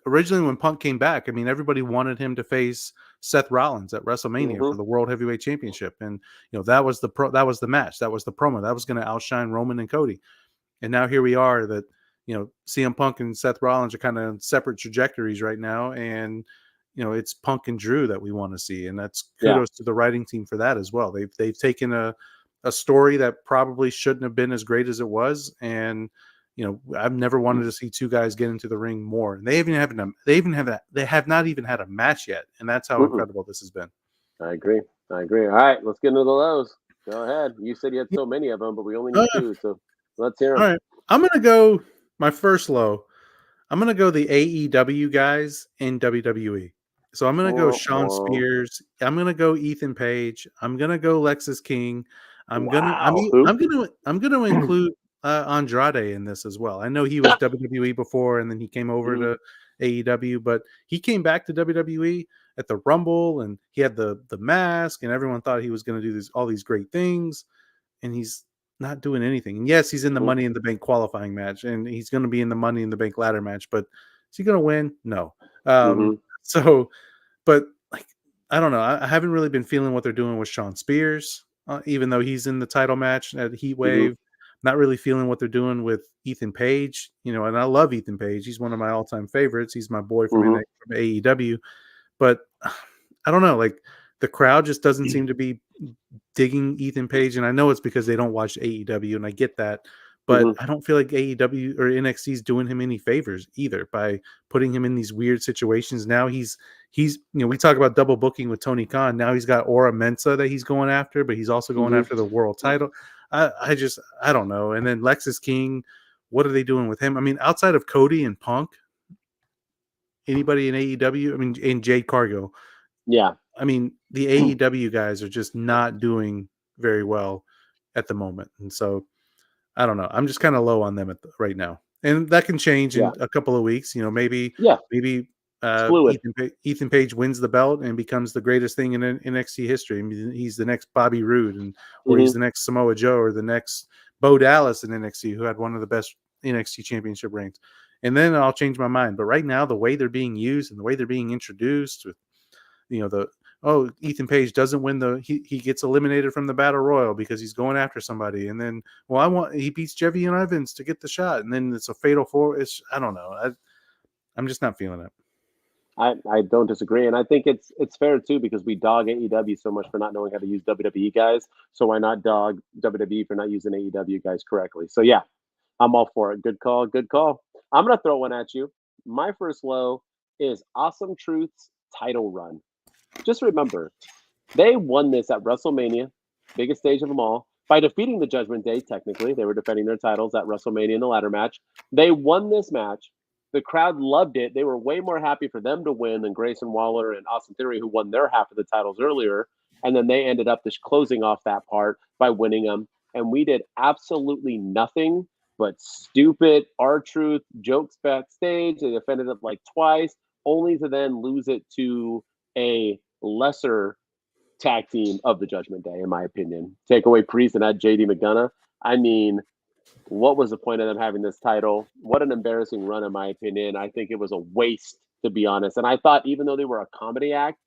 Originally when Punk came back, I mean, everybody wanted him to face Seth Rollins at WrestleMania for the World Heavyweight Championship, and that was the match, that was the promo that was going to outshine Roman and Cody. And now here we are, that CM Punk and Seth Rollins are kind of separate trajectories right now, and it's Punk and Drew that we want to see, and that's kudos to the writing team for that as well. They've taken a story that probably shouldn't have been as great as it was, and I've never wanted to see two guys get into the ring more. And they have not even had a match yet, and that's how incredible this has been. I agree. All right, let's get into the lows. Go ahead. You said you had so many of them, but we only need 2, so let's hear them. All right, I'm gonna go my first low. I'm gonna go the AEW guys in WWE. So I'm gonna go Shawn Spears. I'm gonna go Ethan Page. I'm gonna go Lexis King. I'm gonna include Andrade in this as well. I know he was WWE before, and then he came over to AEW, but he came back to WWE at the Rumble, and he had the mask, and everyone thought he was going to do all these great things, and he's not doing anything. And yes, he's in the Money in the Bank qualifying match, and he's going to be in the Money in the Bank ladder match, but is he going to win? No. So, but I don't know. I haven't really been feeling what they're doing with Shawn Spears, even though he's in the title match at Heat Wave. Not really feeling what they're doing with Ethan Page, and I love Ethan Page. He's one of my all-time favorites. He's my boy from AEW, but I don't know. Like, the crowd just doesn't seem to be digging Ethan Page, and I know it's because they don't watch AEW, and I get that, but I don't feel like AEW or NXT is doing him any favors either by putting him in these weird situations. Now he's we talk about double booking with Tony Khan. Now he's got Aura Mensa that he's going after, but he's also going after the world title. I don't know. And then Lexis King, what are they doing with him? I mean, outside of Cody and Punk, anybody in AEW? I mean, in Jade Cargill. Yeah. I mean, the AEW guys are just not doing very well at the moment. And so, I don't know. I'm just kind of low on them right now. And that can change in a couple of weeks. Maybe Ethan Page wins the belt and becomes the greatest thing in NXT history. I mean, he's the next Bobby Roode, or he's the next Samoa Joe, or the next Bo Dallas in NXT, who had one of the best NXT championship reigns. And then I'll change my mind. But right now, the way they're being used and the way they're being introduced with, Ethan Page doesn't win he gets eliminated from the Battle Royal because he's going after somebody. And then, he beats Jevy and Evans to get the shot. And then it's a fatal 4. I don't know. I'm just not feeling it. I don't disagree, and I think it's fair too, because we dog AEW so much for not knowing how to use WWE guys. So why not dog WWE for not using AEW guys correctly? So yeah, I'm all for it. Good call. I'm gonna throw one at you. My first low is Awesome Truth's title run. Just remember, they won this at WrestleMania, biggest stage of them all, by defeating the Judgment Day. Technically, they were defending their titles at WrestleMania in the ladder match. They won this match. The crowd loved it. They were way more happy for them to win than Grayson Waller and Austin Theory, who won their half of the titles earlier. And then they ended up just closing off that part by winning them. And we did absolutely nothing but stupid R-Truth jokes backstage. They defended it like twice, only to then lose it to a lesser tag team of the Judgment Day, in my opinion. Take away Priest and add JD McDonough. I mean, what was the point of them having this title? What an embarrassing run, in my opinion. I think it was a waste, to be honest. And I thought, even though they were a comedy act,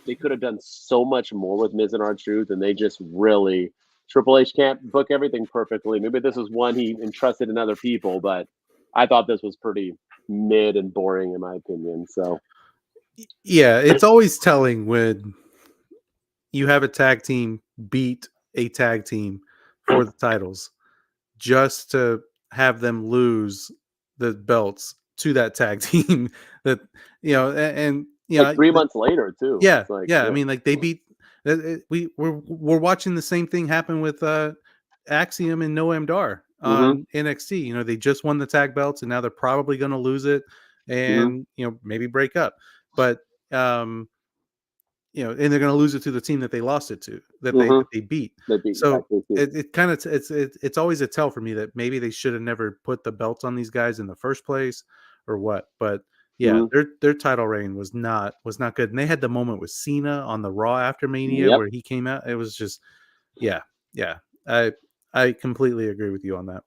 they could have done so much more with Miz and R-Truth, and they just really... Triple H can't book everything perfectly. Maybe this is one he entrusted in other people, but I thought this was pretty mid and boring, in my opinion. So, yeah, it's always telling when you have a tag team beat a tag team for the titles, just to have them lose the belts to that tag team that, and like 3 months later too. Yeah, It's like, yeah. I mean, like they beat. We're watching the same thing happen with Axiom and Noam Dar on NXT. They just won the tag belts and now they're probably going to lose it and maybe break up. But and they're going to lose it to the team that they lost it to, that they beat. So it kind of it's always a tell for me that maybe they should have never put the belts on these guys in the first place or what. But yeah, their title reign was not good, and they had the moment with Cena on the Raw after Mania where he came out. It was just, yeah. I completely agree with you on that.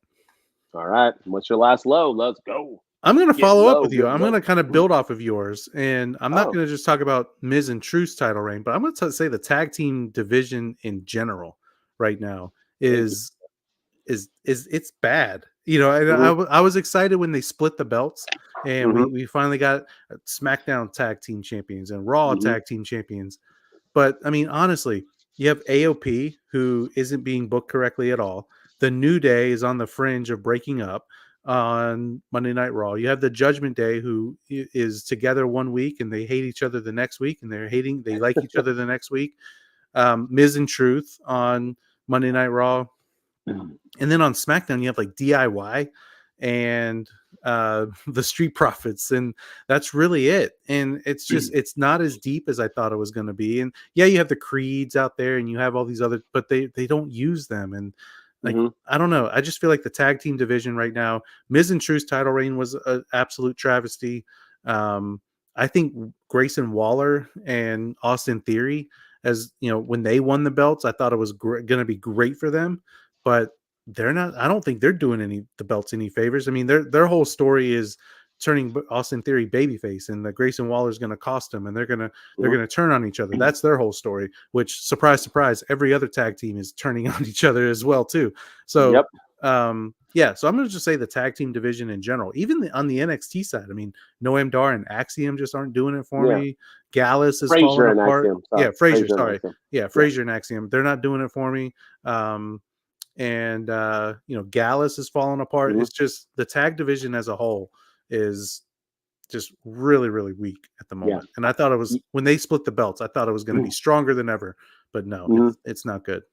All right, what's your last low? Let's go. I'm going to follow up with you. I'm going to kind of build off of yours, and I'm not going to just talk about Miz and Truth's title reign, but I'm going to say the tag team division in general right now is it's bad. I was excited when they split the belts and we finally got SmackDown tag team champions and Raw tag team champions. But I mean, honestly, you have AOP who isn't being booked correctly at all. The New Day is on the fringe of breaking up on Monday Night Raw. You have the Judgment Day who is together one week and they hate each other the next week, and they like each other the next week. Miz and Truth on Monday Night Raw. And then on SmackDown, you have like DIY and the Street Profits, and that's really it. And it's just it's not as deep as I thought it was going to be. And yeah, you have the Creeds out there, and you have all these other, but they don't use them. And like I don't know, I just feel like the tag team division right now, Miz and Truth's title reign was an absolute travesty. I think Grayson Waller and Austin Theory, as when they won the belts, I thought it was going to be great for them. But they're not. I don't think they're doing the belts any favors. I mean, their whole story is turning Austin Theory babyface, and the Grayson Waller is going to cost them, and they're gonna turn on each other. That's their whole story. Which, surprise, surprise, every other tag team is turning on each other as well too. So, yeah. So I'm going to just say the tag team division in general, even on the NXT side. I mean, Noam Dar and Axiom just aren't doing it for me. Gallus is falling apart. Frazier. Sorry. Frazier and Axiom. They're not doing it for me. And Gallus is falling apart. It's just the tag division as a whole is just really, really weak at the moment. And I thought it was, when they split the belts, I thought it was going to be stronger than ever, but no, it's not good.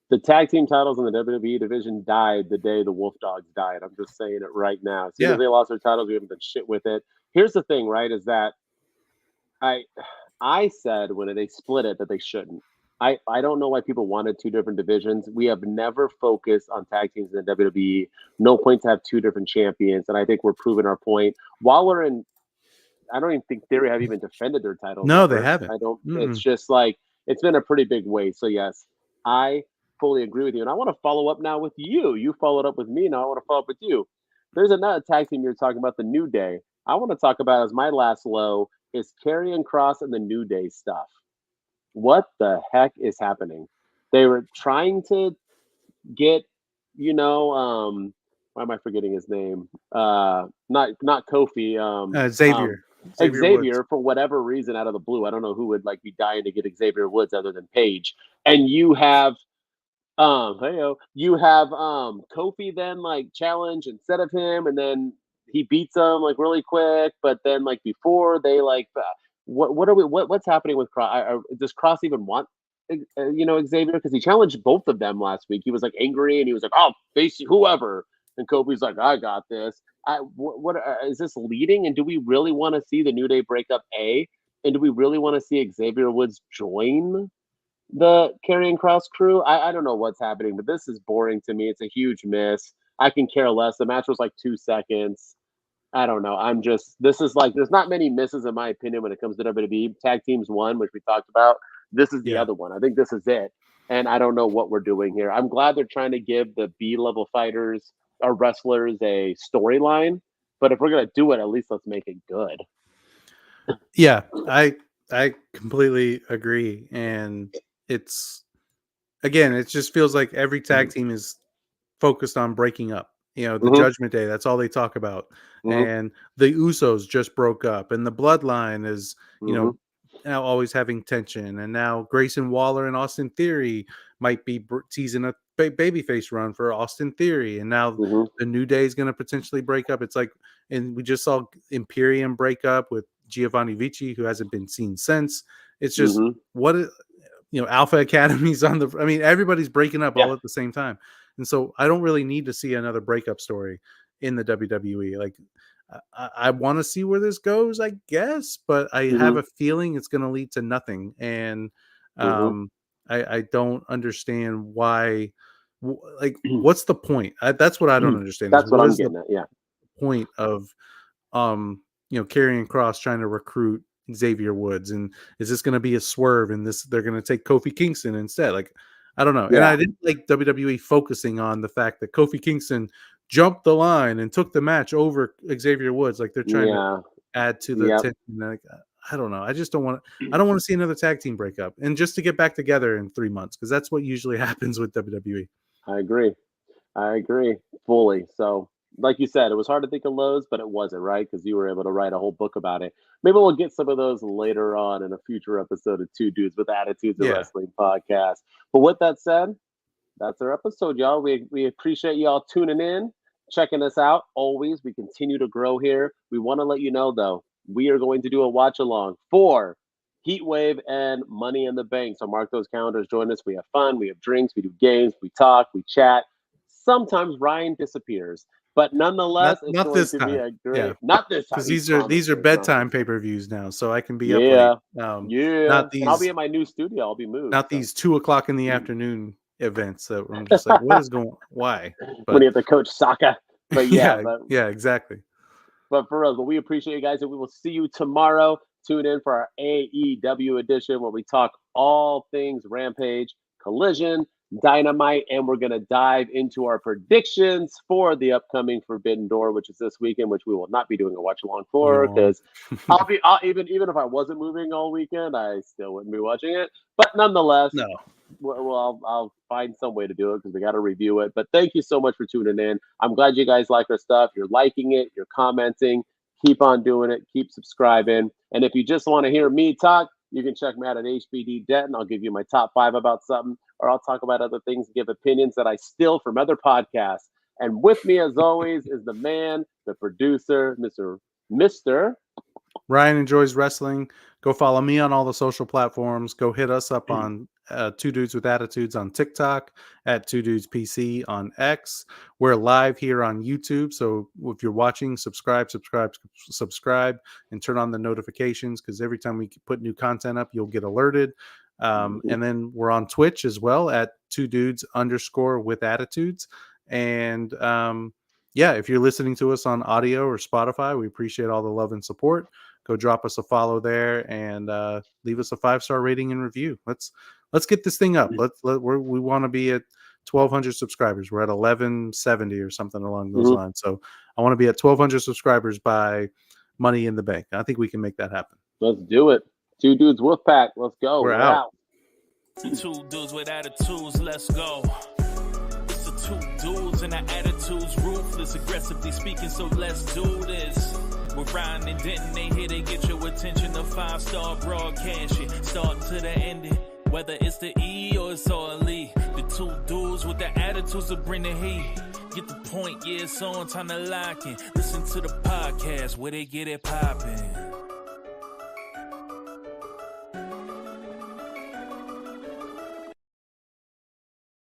The tag team titles in the WWE division died the day the Wolf Dogs died. I'm just saying it right now. As soon as they lost their titles, we haven't done shit with it. Here's the thing, right, is that I said when they split it that they shouldn't. I don't know why people wanted two different divisions. We have never focused on tag teams in the WWE. No point to have two different champions, and I think we're proving our point. Waller and I don't even think Theory have even defended their titles. No, they haven't. I don't. It's just like it's been a pretty big wait. So yes, I fully agree with you, and I want to follow up now with you. You followed up with me. Now I want to follow up with you. There's another tag team you're talking about, the New Day. I want to talk about as my last low is Karrion Kross and the New Day stuff. What the heck is happening? They were trying to get, why am I forgetting his name? Not Kofi. Xavier for whatever reason out of the blue. I don't know who would be dying to get Xavier Woods other than Paige. And you have Kofi then challenge instead of him, and then he beats him really quick. But then before they what's happening with Kross? Does Kross even want Xavier? Because he challenged both of them last week. He was angry and he was "I'll face whoever," and Kofi's "I got this." What is this leading? And do we really want to see the New Day break up? And do we really want to see Xavier Woods join the Karrion Kross crew? I don't know what's happening, but this is boring to me. It's a huge miss. I can care less. The match was 2 seconds. I don't know. This is there's not many misses in my opinion when it comes to WWE. Tag teams one, which we talked about. This is the other one. I think this is it. And I don't know what we're doing here. I'm glad they're trying to give the B-level fighters or wrestlers a storyline. But if we're going to do it, at least let's make it good. Yeah, I completely agree. And it just feels like every tag team is focused on breaking up. The Judgment Day, that's all they talk about. And the Usos just broke up, and the Bloodline is, now always having tension. And now Grayson Waller and Austin Theory might be teasing babyface run for Austin Theory, and now the New Day is going to potentially break up. It's like, and we just saw Imperium break up with Giovanni Vici, who hasn't been seen since. It's just Alpha Academy's on the. I mean, everybody's breaking up all at the same time, and so I don't really need to see another breakup story in the WWE. Like, I want to see where this goes, I guess, but I have a feeling it's going to lead to nothing, and I don't understand why. Like, what's the point? That's what I don't understand. That's what I'm getting at. Yeah. Point of Karrion Kross trying to recruit Xavier Woods, and is this going to be a swerve? And they're going to take Kofi Kingston instead. Like, I don't know. Yeah. And I didn't like WWE focusing on the fact that Kofi Kingston jumped the line and took the match over Xavier Woods. Like, they're trying to add to the tension. Like, I don't know. I just don't want to. I don't want to see another tag team breakup, and just to get back together in 3 months, because that's what usually happens with WWE. I agree fully. So, like you said, it was hard to think of lows, but it wasn't, right? Because you were able to write a whole book about it. Maybe we'll get some of those later on in a future episode of Two Dudes with Attitudes, of Wrestling podcast. But with that said, that's our episode, y'all. We appreciate y'all tuning in, checking us out. Always, we continue to grow here. We want to let you know, though, we are going to do a watch along for Heatwave and Money in the Bank. So mark those calendars. Join us. We have fun. We have drinks. We do games. We talk. We chat. Sometimes Ryan disappears, but nonetheless, it's not going this to time. be a great. Not this time. Because these are bedtime pay-per-views now, so I can be up late. Not these. And I'll be in my new studio. I'll be moved. Not these 2:00 in the afternoon events that I'm just like, what is going? Why? But, when you have to coach soccer. But exactly. But for us, we appreciate you guys, and we will see you tomorrow. Tune in for our AEW edition where we talk all things Rampage, Collision, Dynamite, and we're going to dive into our predictions for the upcoming Forbidden Door, which is this weekend, which we will not be doing a watch along for, because even if I wasn't moving all weekend, I still wouldn't be watching it. But nonetheless, I'll find some way to do it because we got to review it. But thank you so much for tuning in. I'm glad you guys like our stuff. You're liking it. You're commenting. Keep on doing it. Keep subscribing. And if you just want to hear me talk, you can check me out at HBD Denton. I'll give you my top 5 about something, or I'll talk about other things and give opinions that I steal from other podcasts. And with me, as always, is the man, the producer, Mr. Ryan Enjoys Wrestling. Go follow me on all the social platforms. Go hit us up on Two Dudes with Attitudes on TikTok, at Two Dudes PC on X. We're live here on YouTube, so if you're watching, subscribe, and turn on the notifications, because every time we put new content up, you'll get alerted. And then we're on Twitch as well at Two Dudes _ with Attitudes. And if you're listening to us on audio or Spotify, we appreciate all the love and support. Go drop us a follow there and leave us a 5-star rating and review. Let's get this thing up. We want to be at 1,200 subscribers. We're at 1,170 or something along those lines. So I want to be at 1,200 subscribers by Money in the Bank. I think we can make that happen. Let's do it. Two Dudes Wolfpack. Let's go. We're out. Two dudes with attitudes. Let's go. It's the two dudes and our attitudes ruthless, aggressively speaking. So let's do this. We're Ryan and Denton, they here to get your attention. A 5-star broadcast, start to the ending. Whether it's the E or it's all E. The two dudes with the attitudes that bring the heat. Get the point, it's on, time to lock in. Listen to the podcast where they get it poppin'.